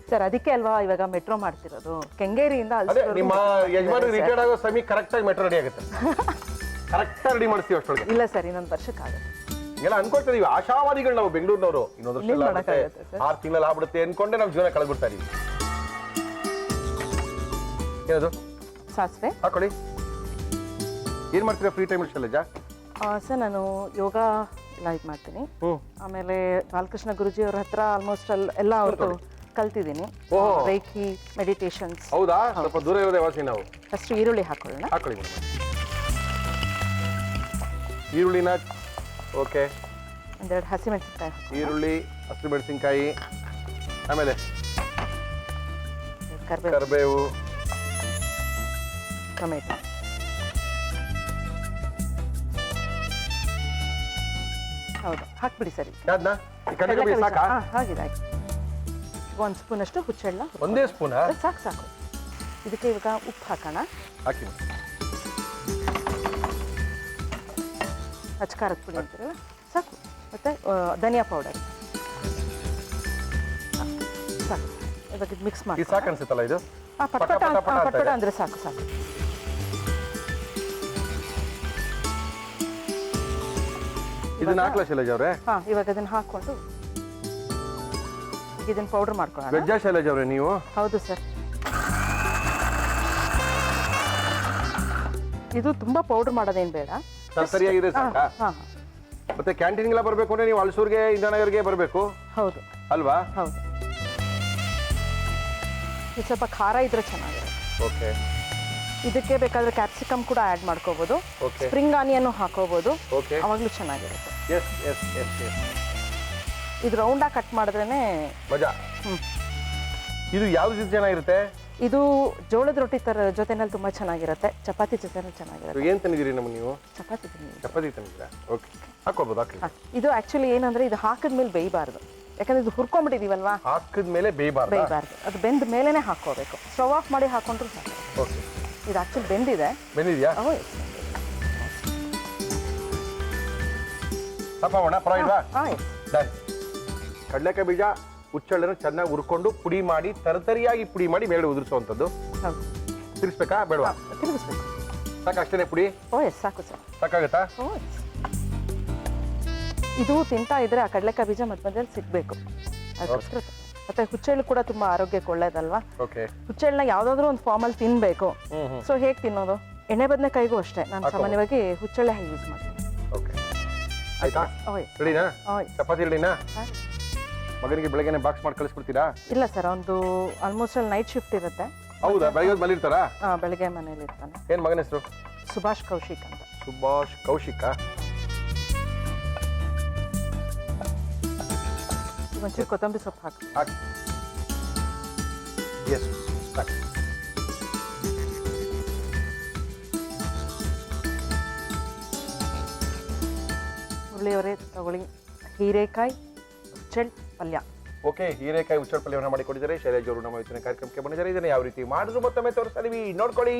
ಸರ್ ಅದಕ್ಕೆ ಅಲ್ವಾ ಇವಾಗ ಮೆಟ್ರೋ ಮಾಡ್ತಿರೋದು. ಕೆಂಗೇರಿಯಿಂದ ಅದೇ ನಿಮ್ಮ ಯಜಮಾನ್ ರಿಟೈರ್ಡ್ ಆಗೋ ಸಮಯ ಕರೆಕ್ಟ್ ಆಗಿ ಮೆಟ್ರೋ ರೆಡಿ ಆಗುತ್ತೆ. ಕರೆಕ್ಟ್ ಆಗಿ ರೆಡಿ ಮಾಡ್ತೀವಿ ಅಷ್ಟೊಳಗೆ. ಇಲ್ಲ ಸರ್, ಇನ್ನೊಂದು ವರ್ಷಕ್ಕಾಗುತ್ತೆ. ಎಲ್ಲ ಅನ್ಕೊಳ್ತಿದೀವಿ, ಆಶಾವಾದಿಗಳು ನಾವು ಬೆಂಗಳೂರಿನವರು. ಇನ್ನೊಂದು ವರ್ಷ 6 ತಿಂಗಳಲ್ಲಿ ಆಗ್ಬಿಡುತ್ತೆ ಅನ್ಕೊಂಡೆ ನಾವು ಜೀವನ ಕಳೆದ್ಬಿಡ್ತಾ ಇದೀವಿ. ಏನದು? ಸಾಸಿವೆ ಹಾಕೊಳ್ಳಿ. ಏನ್ ಮಾಡ್ತೀರಾ ಫ್ರೀ ಟೈಮ್ ಶೈಲಜಾ? ಸರ್ ನಾನು ಯೋಗ ಎಲ್ಲ ಇದು ಮಾಡ್ತೀನಿ. ಆಮೇಲೆ ಬಾಲಕೃಷ್ಣ ಗುರುಜಿ ಅವ್ರ ಹತ್ರ ಆಲ್ಮೋಸ್ಟ್ ಎಲ್ಲ ಅವ್ರದ್ದು ಕಲ್ತಿದ್ದೀನಿ. ರೈಕಿ, ಮೆಡಿಟೇಷನ್ಸ್. ಹೌದಾ? ಸ್ವಲ್ಪ ದೂರ ಇರೋದೇ ವಾಸಿ ನಾವು. ಫಸ್ಟ್ ಈರುಳ್ಳಿ ಹಾಕೊಳ್ಳೋಣ. ಹಾಕೊಳ್ಳಿ ಮೇಡಮ್. ಈರುಳ್ಳಿನ. ಓಕೆ, ಒಂದೆರಡು ಹಸಿಮೆಣಸಿನಕಾಯಿ. ಈರುಳ್ಳಿ, ಹಸಿಮೆಣಸಿನಕಾಯಿ, ಆಮೇಲೆ ಕರಿಬೇವು, ಕರಿಬೇವು, ಟೊಮೆಟೊ. ಹೌದು, ಹಾಕ್ಬಿಡಿ ಸರಿ. ಯಾವ್ದನ್ನ? ಕಡಲೆಕಾಯಿ ಬೀಜ ಸಾಕಾ? ಹಾಗಿದೆ. 1 ಸ್ಪೂನ್ ಅಷ್ಟು ಹುಚ್ಚೆಳ್ಳ. ಒಂದೇ ಸ್ಪೂನಾ? ಸಾಕು ಸಾಕು. ಇದಕ್ಕೆ ಇವಾಗ ಉಪ್ಪು ಹಾಕೋಣ. ಹಾಕಿ. ಅಚ್ಕಾರದ ಪುಡಿ ಅಂತೀರಲ್ಲ, ಸಾಕು. ಮತ್ತೆ ಧನಿಯಾ ಪೌಡರ್ ಸಾಕು. ಇವಾಗ ಇದು ಮಿಕ್ಸ್ ಮಾಡಿ. ಸಾಕು ಅನ್ಸುತ್ತಲ್ಲ ಇದು? ಪಟಪಟ ಅಂದ್ರೆ ಸಾಕು ಸಾಕು. ಇದನ್ನ ಹಾಕ್ಲಾ ಶೈಲಜಾ ಅವ್ರೆ? ಇವಾಗ ಇದನ್ನ ಹಾಕೊಂಡು ಇದನ್ನ ಪೌಡರ್ ಮಾಡ್ಕೊಳ್ಳೋಣ. ವೆಜ್ಜಾ ಶೈಲಜಾ ಅವ್ರೆ ನೀವು? ಹೌದು ಸರ್. ಇದು ತುಂಬಾ ಪೌಡರ್ ಮಾಡೋದೇನು ಬೇಡ, ಸರಿಯಾಗಿದೆ ಸಾಕಾ? ಮತ್ತೆ ಕ್ಯಾಂಟೀನ್ಗೆಲ್ಲ ಬರಬೇಕು ಅಂದ್ರೆ ನೀವು ಹಲಸೂರಿಗೆ, ಇಂದಿರಾನಗರ್ಗೆ ಬರಬೇಕು. ಹೌದು ಅಲ್ವಾ? ಹೌದು. ಇದು ಸ್ವಲ್ಪ ಖಾರ ಇದ್ರೆ ಚೆನ್ನಾಗಿರುತ್ತೆ. ಓಕೆ, ಇದಕ್ಕೆ ಬೇಕಾದ್ರೆ ಕ್ಯಾಪ್ಸಿಕಮ್ ಕೂಡ ಆ್ಯಡ್ ಮಾಡ್ಕೋಬಹುದು. ಓಕೆ, ಸ್ಪ್ರಿಂಗ್ ಆನಿಯನ್ ಹಾಕೋಬಹುದು. ಓಕೆ, ಅವಾಗಲೂ ಚೆನ್ನಾಗಿರುತ್ತೆ. Yes yes yes yes. ಇದು ರೌಂಡಾಗಿ ಕಟ್ ಮಾಡಿದ್ರೇನೆ ಮಜಾ. ಇದು ಯಾವ್ದು ಜೊತೆ ಚೆನ್ನಾಗಿರುತ್ತೆ? ಇದು ಜೋಳದ ರೊಟ್ಟಿ ಜೊತೆನಲ್ಲಿ ತುಂಬಾ ಚೆನ್ನಾಗಿರುತ್ತೆ. ಚಪಾತಿ ಜೊತೆನೂ ಚೆನ್ನಾಗಿರುತ್ತೆ. ಏನ್ ತಂದಿದ್ದೀರಿ ನಮ್ಮ ನೀವು? ಚಪಾತಿ ತಂದಿದ್ದೀರಾ? ಓಕೆ, ಹಾಕೋಬಹುದು. ಹಾಕಿ. ಇದು ಆಕ್ಚುಲಿ ಏನಂದ್ರೆ ಇದು ಹಾಕಿದ್ಮೇಲೆ ಬೇಯಬಾರ್ದು, ಯಾಕಂದ್ರೆ ಇದು ಹುರ್ಕೊಂಡ್ಬಿಟ್ಟಿದೀವಲ್ವಾ. ಹಾಕಿದ್ಮೇಲೆ ಬೇಯಬಾರ್ದು. ಅದು ಬೆಂದ ಮೇಲೆನೆ ಹಾಕೋಬೇಕು. ಸ್ಟವ್ ಆಫ್ ಮಾಡಿ ಹಾಕೊಂಡ್ರು ಸಾಕು. ಓಕೆ, ಇದು ಆಕ್ಚುಲಿ ಬೆಂದಿದೆ. ಬೆಂದಿದ್ಯಾ? ಹಾಕೋಣ, ಪರವಾಗಿಲ್ವಾ? ಡನ್. ಕಡಲೆಕಾಯಿ ಬೀಜ, ಹುಚ್ಚೆಳ್ಳನ್ನು ಚೆನ್ನಾಗಿ ಹುರ್ಕೊಂಡು ಪುಡಿ ಮಾಡಿ, ತರತರಿಯಾಗಿ ಪುಡಿ ಮಾಡಿ ಮೇಲೆ ಉದುರಿಸುವಂಥದ್ದು. ತಿರ್ಸ್ಬೇಕಾ ಬೇಡವಾ? ತಿರುಗಿಸ್ಬೇಕು. ಸಾಕು ಅಷ್ಟೇನೆ ಪುಡಿ? ಸಾಕು ಸರ್. ಸಾಕಾಗತ್ತಾ? ಇದು ತಿಂತಾ ಇದ್ರೆ ಆ ಕಡಲೆಕಾಯಿ ಬೀಜ ಮಧ್ಯದಲ್ಲಿ ಸಿಗ್ಬೇಕು. ಅದಕ್ಕೋಸ್ಕರ. ಮತ್ತೆ ಹುಚ್ಚೆಳ್ಳು ಕೂಡ ತುಂಬಾ ಆರೋಗ್ಯಕ್ಕೆ ಒಳ್ಳೇದಲ್ವಾ? ಓಕೆ. ಹುಚ್ಚೆಳ್ಳನ್ನ ಯಾವ್ದಾದ್ರು ಒಂದು ಫಾರ್ಮಲ್ಲಿ ತಿನ್ಬೇಕು. ಸೊ ಹೇಗೆ ತಿನ್ನೋದು? ಎಣ್ಣೆ ಬದನೆಕಾಯಿಗೂ ಅಷ್ಟೇ ನಾನು ಸಾಮಾನ್ಯವಾಗಿ ಹುಚ್ಚೆಳ್ಳೆ ಯೂಸ್ ಮಾಡ್ತೀನಿ. ಓಕೆ, ಆಯ್ತಾ? ರೆಡಿನಾ? ಚಪಾತಿ ರೆಡಿನಾ? ಮಗನಿಗೆ ಬೆಳಗ್ಗೆನೆ ಬಾಕ್ಸ್ ಮಾಡಿ ಕಳಿಸ್ಬಿಡ್ತೀರಾ? ಇಲ್ಲ ಸರ್, ಒಂದು ಆಲ್ಮೋಸ್ಟ್ ಅಲ್ಲಿ ನೈಟ್ ಶಿಫ್ಟ್ ಇರುತ್ತೆ. ಹೌದಾ? ಬೆಳಗ್ಗೆ ಮನೇಲಿ ಇರ್ತಾರಾ? ಬೆಳಗ್ಗೆ ಮನೇಲಿ ಇರ್ತಾನೆ. ಏನ್ ಮಗನ ಹೆಸರು? ಸುಭಾಷ್ ಕೌಶಿಕ್ ಅಂತ. ಸುಭಾಷ್ ಕೌಶಿಕ. ಒಂಚೂರು ಕೊತ್ತಂಬರಿ ಸೊಪ್ಪು ಹಾಕಿ. ಎಸ್, ಸಾಕು. ಮುರಳಿಯವರೇ ತಗೊಳ್ಳಿ, ಹೀರೆಕಾಯಿ ಹುಚ್ಚೆಳ್ಳು ಪಲ್ಯ. ಓಕೆ, ಹೀರೆಕಾಯಿ ಹುಚ್ಚಳ ಪಲ್ಯವನ್ನು ಮಾಡಿಕೊಟ್ಟಿದ್ದಾರೆ ಶೈಲೇಜ್ ಅವರು ನಮ್ಮ ಇವತ್ತಿನ ಕಾರ್ಯಕ್ರಮಕ್ಕೆ ಬಂದಿದ್ದಾರೆ. ಇದನ್ನು ಯಾವ ರೀತಿ ಮಾಡಿದ್ರು ಮತ್ತೊಮ್ಮೆ ತೋರಿಸ್ತಾ ಇದೀವಿ, ನೋಡ್ಕೊಳ್ಳಿ.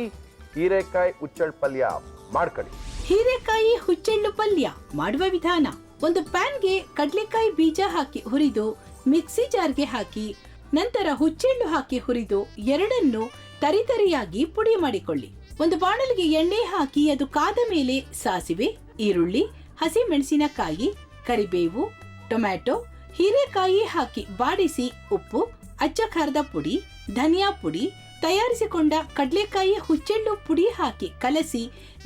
ಹೀರೆಕಾಯಿ ಹುಚ್ಚಳ ಪಲ್ಯ ಮಾಡ್ಕೊಳ್ಳಿ. ಹೀರೆಕಾಯಿ ಹುಚ್ಚೆಳ್ಳು ಪಲ್ಯ ಮಾಡುವ ವಿಧಾನ: ಒಂದು ಪ್ಯಾನ್ಗೆ ಕಡ್ಲೆಕಾಯಿ ಬೀಜ ಹಾಕಿ ಹುರಿದು ಮಿಕ್ಸಿ ಜಾರ್ಗೆ ಹಾಕಿ ನಂತರ ಹುಚ್ಚೆಳ್ಳು ಹಾಕಿ ಹುರಿದು ಎರಡನ್ನು ತರಿತರಿಯಾಗಿ ಪುಡಿ ಮಾಡಿಕೊಳ್ಳಿ. ಒಂದು ಬಾಣಲಿಗೆ ಎಣ್ಣೆ ಹಾಕಿ ಅದು ಕಾದ ಮೇಲೆ ಸಾಸಿವೆ, ಈರುಳ್ಳಿ, ಹಸಿ ಮೆಣಸಿನಕಾಯಿ, ಕರಿಬೇವು, ಟೊಮ್ಯಾಟೊ, ಹೀರೆಕಾಯಿ ಹಾಕಿ ಬಾಡಿಸಿ ಉಪ್ಪು, ಅಚ್ಚ ಖಾರದ ಪುಡಿ, ಧನಿಯಾ ಪುಡಿ, ತಯಾರಿಸಿಕೊಂಡ ಕಡ್ಲೆಕಾಯಿ ಹುಚ್ಚೆಳ್ಳು ಪುಡಿ ಹಾಕಿ ಕಲಸಿ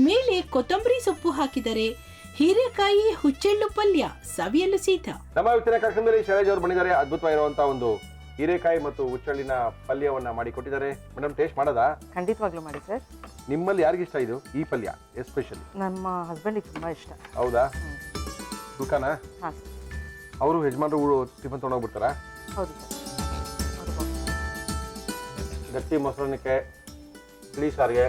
ಮೇಲೆ ಕೊತ್ತಂಬರಿ ಸೊಪ್ಪು ಹಾಕಿದರೆ ಹೀರೆಕಾಯಿ ಹುಚ್ಚೆಳ್ಳು ಪಲ್ಯ ಸವಿಯಲು ಸಿದ್ಧ. ನಮ್ಮ ಇವತ್ತಿನ ಕಾರ್ಯಕ್ರಮದಲ್ಲಿ ಶೈಲೇಜ್ ಅವರು ಬಂದಿದ್ದಾರೆ. ಅದ್ಭುತವಾಗಿರುವಂತಹ ಒಂದು ಹೀರೆಕಾಯಿ ಮತ್ತು ಹುಚ್ಚಳ್ಳಿನ ಪಲ್ಯವನ್ನ ಮಾಡಿಕೊಟ್ಟಿದ್ದಾರೆ. ಮೇಡಮ್, ಟೇಸ್ಟ್ ಮಾಡೋದಾ? ಖಂಡಿತವಾಗ್ಲೂ ಮಾಡಿ ಸರ್. ನಿಮ್ಮಲ್ಲಿ ಯಾರಿಗಿಷ್ಟ ಇದು ಈ ಪಲ್ಯ ಎಸ್ಪೆಷಲಿ? ನಮ್ಮ ಹಸ್ಬೆಂಡಿಗೆ ತುಂಬಾ ಇಷ್ಟ. ಹೌದಾ? ಸುಲ್ಕಾನಾ? ಹಾಂ ಸರ್. ಅವರು ಯಜಮಾನ್ರು ಟಿಫನ್ ತೊಗೊಂಡೋಗ್ಬಿಡ್ತಾರಾ? ಹೌದು ಸರ್. ಗಟ್ಟಿ ಮೊಸರನ್ನಕ್ಕೆ, ತಿಳಿ ಸಾರಿಗೆ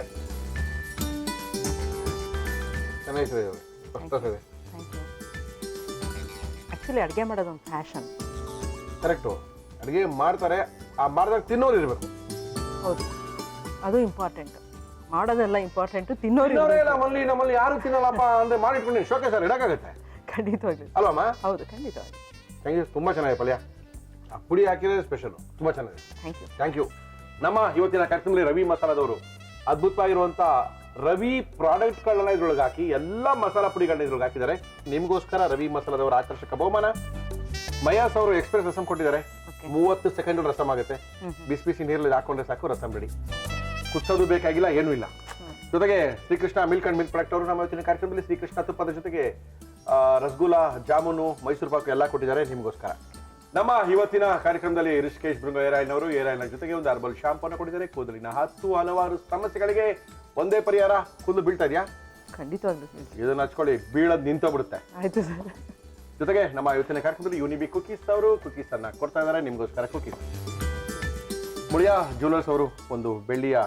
ಚೆನ್ನಾಗಿದೆ. Thank you. ಆ್ಯಕ್ಚುಲಿ ಅಡುಗೆ ಮಾಡೋದು ಒಂದು ಫ್ಯಾಷನ್. ಕರೆಕ್ಟು. ಅಡುಗೆ ಮಾಡ್ತಾರೆ, ಆ ಮಾಡಿದಾಗ ತಿನ್ನೋರು ಇರಬೇಕು. ಹೌದು, ಅದು ಇಂಪಾರ್ಟೆಂಟ್. ಮಾಡೋದೆಲ್ಲ ಇಂಪಾರ್ಟೆಂಟು, ತಿನ್ನೋರು ನಮ್ಮಲ್ಲಿ ಯಾರು ತಿನ್ನಲ್ಲಪ್ಪ ಅಂದ್ರೆ ಮಾಡಿಟ್ಕೊಂಡು ಶೋಕೆ ಸರ್ ಇಡಕ್ಕಾಗತ್ತೆ. ಖಂಡಿತವಾಗ್ಲಿ ಅಲ್ವಮ್ಮ? ಹೌದು, ಖಂಡಿತವಾಗಿ. Thank you. ತುಂಬ ಚೆನ್ನಾಗಿದೆ ಪಲ್ಯ. ಆ ಪುಡಿ ಹಾಕಿರೋದು ಸ್ಪೆಷಲ್, ತುಂಬ ಚೆನ್ನಾಗಿದೆ. Thank you. Thank you. ನಮ್ಮ ಇವತ್ತಿನ ಕಾರ್ಯಕ್ರಮದಲ್ಲಿ ರವಿ ಮಸಾಲದವರು ಅದ್ಭುತವಾಗಿರುವಂಥ ರವಿ ಪ್ರಾಡಕ್ಟ್ಗಳನ್ನ ಇದ್ರೊಳಗೆ ಹಾಕಿ ಎಲ್ಲ ಮಸಾಲಾ ಪುಡಿಗಳನ್ನ ಇದ್ರೊಳಗೆ ಹಾಕಿದ್ದಾರೆ. ನಿಮಗೋಸ್ಕರ ರವಿ ಮಸಾಲದವರ ಆಕರ್ಷಕ ಬಹುಮಾನ ಮಯಾಸ್ ಅವರು ಎಕ್ಸ್ಪ್ರೆಸ್ ರಸಂ ಕೊಟ್ಟಿದ್ದಾರೆ. 30 ಸೆಕೆಂಡ್ ರಸಂ ಆಗುತ್ತೆ. ಬಿಸಿ ಬಿಸಿ ನೀರಲ್ಲಿ ಹಾಕೊಂಡ್ರೆ ಸಾಕು, ರಸಂ ರೆಡಿ. ಕುಚ್ಚೋದು ಬೇಕಾಗಿಲ್ಲ, ಏನೂ ಇಲ್ಲ. ಜೊತೆಗೆ Srikrishna milk and milk product ಅವರು ನಮ್ಮ ಇವತ್ತಿನ ಕಾರ್ಯಕ್ರಮದಲ್ಲಿ ಶ್ರೀಕೃಷ್ಣ ತುಪ್ಪದ ಜೊತೆಗೆ ರಸಗುಲ್ಲ, ಜಾಮೂನು, ಮೈಸೂರು ಪಾಕು ಎಲ್ಲ ಕೊಟ್ಟಿದ್ದಾರೆ ನಿಮಗೋಸ್ಕರ. ನಮ್ಮ ಇವತ್ತಿನ ಕಾರ್ಯಕ್ರಮದಲ್ಲಿ ರಿಷಿಕೇಶ್ ಬೃಂಗ ಏರ್ ಆಯಿಲ್ ಅವರು ಏರ್ ಆಯಿಲ್ನ ಜೊತೆಗೆ ಒಂದು ಹರ್ಬಲ್ ಶಾಂಪೂನ ಕೊಟ್ಟಿದ್ದಾರೆ. ಕೂದಲಿನ ಹಲವಾರು ಸಮಸ್ಯೆಗಳಿಗೆ ಒಂದೇ ಪರಿಹಾರ. ಕೂದಲು ಬೀಳ್ತಾ ಇದೆಯಾ? ಖಂಡಿತವಾಗ್ಲೂ. ಇದನ್ನ ಹಚ್ಕೊಳ್ಳಿ, ಬೀಳೋದು ನಿಂತೋಗ್ಬಿಡುತ್ತೆ. ಆಯ್ತು ಸರ್. ಜೊತೆಗೆ ನಮ್ಮ ಇವತ್ತಿನ ಕಾರ್ಯಕ್ರಮದಲ್ಲಿ ಯುನಿಬಿ ಕುಕೀಸ್ ಅವರು ಕುಕೀಸ್ ಅನ್ನ ಕೊಡ್ತಾ ಇದ್ದಾರೆ ನಿಮಗೋಸ್ಕರ. ಕುಕೀಸ್ ಮುಳಿಯಾ ಜ್ಯುವೆಲರ್ಸ್ ಅವರು ಒಂದು ಬೆಳ್ಳಿಯ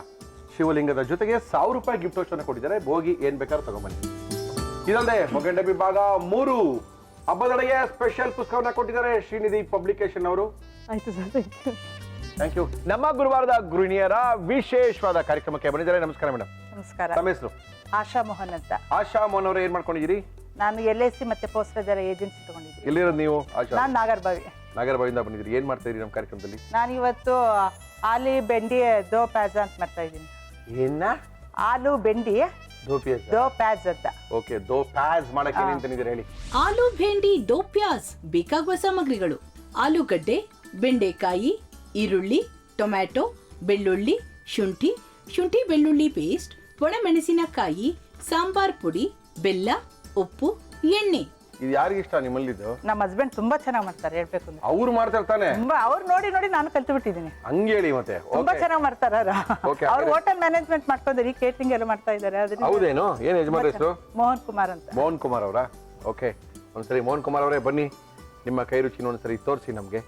ಶಿವಲಿಂಗದ ಜೊತೆಗೆ 1000 ರೂಪಾಯಿ ಗಿಫ್ಟ್ ವೋಚರ್ ಕೊಟ್ಟಿದ್ದಾರೆ. ಹೋಗಿ ಏನ್ ಬೇಕಾದ್ರೂ ತಗೊಂಬನ್ನಿ. ಇದಲ್ಲದೆ ಮೊಗಂಡ ವಿಭಾಗ 3 ಹಬ್ಬದೊಳಗೆ ಸ್ಪೆಷಲ್ ಪುಸ್ತಕವನ್ನ ಕೊಟ್ಟಿದ್ದಾರೆ ಶ್ರೀನಿಧಿ ಪಬ್ಲಿಕೇಶನ್ ಅವರು. ಆಯ್ತು ಸರ್. Thank you. ನಮ್ಮ ಗುರುವಾರದ ಗೃಹಿಣಿಯರ ವಿಶೇಷವಾದ ಕಾರ್ಯಕ್ರಮಕ್ಕೆ ಬಂದಿದ್ದಾರೆ. ನಮಸ್ಕಾರ ಮೇಡಮ್. ನಮಸ್ಕಾರ. ತಮ್ಮ ಹೆಸರು? ಆಶಾ ಮೋಹನ್ ಅಂತ. ಆಶಾ ಮೋಹನ್ ಅವರು ಏನ್ ಮಾಡ್ಕೊಂಡಿದ್ದೀರಿ? ನಾನು LIC ಮತ್ತೆ ಪೋಸ್ಟ್ ಬಜಾರ್ ಏಜೆನ್ಸಿ ತಗೊಂಡಿದ್ದೀನಿ. ಎಲ್ಲಿರೋದು ನೀವು? ಆಶಾ? ನಾನು ನಾಗರಬಾವಿ. ನಾಗರಬಾವಿಯಿಂದ ಬಂದಿದ್ದೀರಿ. ಏನ್ ಮಾಡ್ತಾ ಇದೀರಿ ನಮ್ಮ ಕಾರ್ಯಕ್ರಮದಲ್ಲಿ? ನಾನು ಇವತ್ತು ಆಲೂ ಬೆಂಡಿ ದೋ ಪ್ಯಾಜ್ ಅಂತ ಮಾಡ್ತಾ ಇದ್ದೀನಿ. ಏನ? ಆಲೂ ಬೆಂಡಿ ದೋ ಪ್ಯಾಜ್ ಅಂತ. ಓಕೆ, ದೋ ಪ್ಯಾಜ್ ಮಾಡಕ್ಕೆ ಏನೇನು ತಂದಿದ್ದೀರಿ ಹೇಳಿ? ಆಲೂ ಭೇಂಡಿ ದೋ ಪ್ಯಾಜ್ ಬೇಕಾಗುವ ಸಾಮಗ್ರಿಗಳು: ಆಲೂಗಡ್ಡೆ, ಬೆಂಡೆಕಾಯಿ, ಈರುಳ್ಳಿ, ಟೊಮ್ಯಾಟೊ, ಬೆಳ್ಳುಳ್ಳಿ, ಶುಂಠಿ ಬೆಳ್ಳುಳ್ಳಿ ಪೇಸ್ಟ್, ಒಣಮೆಣಸಿನಕಾಯಿ, ಸಾಂಬಾರ್ ಪುಡಿ, ಬೆಲ್ಲ, ಉಪ್ಪು, ಎಣ್ಣೆ. ಇದು ಯಾರಿಗೆ ಇಷ್ಟ ನಿಮ್ಮಲ್ಲಿದ್ದು? ನಮ್ಮ ಹಸ್ಬೆಂಡ್ ತುಂಬಾ ಚೆನ್ನಾಗಿ ಮಾಡ್ತಾರೆ, ಹೇಳ್ಬೇಕು ಅಂದ್ರೆ. ಅವ್ರು ಮಾಡ್ತಾರೆ ತಾನೆ? ತುಂಬಾ ಅವ್ರು ನೋಡಿ ನೋಡಿ ನಾನು ಕಲ್ತು ಬಿಟ್ಟಿದ್ದೀನಿ. ಹಂಗೆ ಹೇಳಿ ಮತ್ತೆ. ತುಂಬಾ ಚೆನ್ನಾಗಿ ಮಾಡ್ತಾರ Okay, ಅವ್ರು. ಹೋಟೆಲ್ ಮ್ಯಾನೇಜ್ಮೆಂಟ್ ಮಾಡ್ಕೊಂಡ್ರಿ, ಕೇಟರಿಂಗ್ ಎಲ್ಲ ಮಾಡ್ತಾ ಇದ್ದಾರೆ. ಹೌದೇನು? ಏನ್ ಯಜಮಾನ್ ಹೆಸರು? ಮೋಹನ್ ಕುಮಾರ್ ಅಂತ. ಮೋಹನ್ ಕುಮಾರ್ ಅವರಾ? ಓಕೆ, ಒಂದ್ಸರಿ ಮೋಹನ್ ಕುಮಾರ್ ಅವರೇ ಬನ್ನಿ, ನಿಮ್ಮ ಕೈ ರುಚಿನ ಒಂದ್ಸರಿ ತೋರಿಸಿ ನಮ್ಗೆ.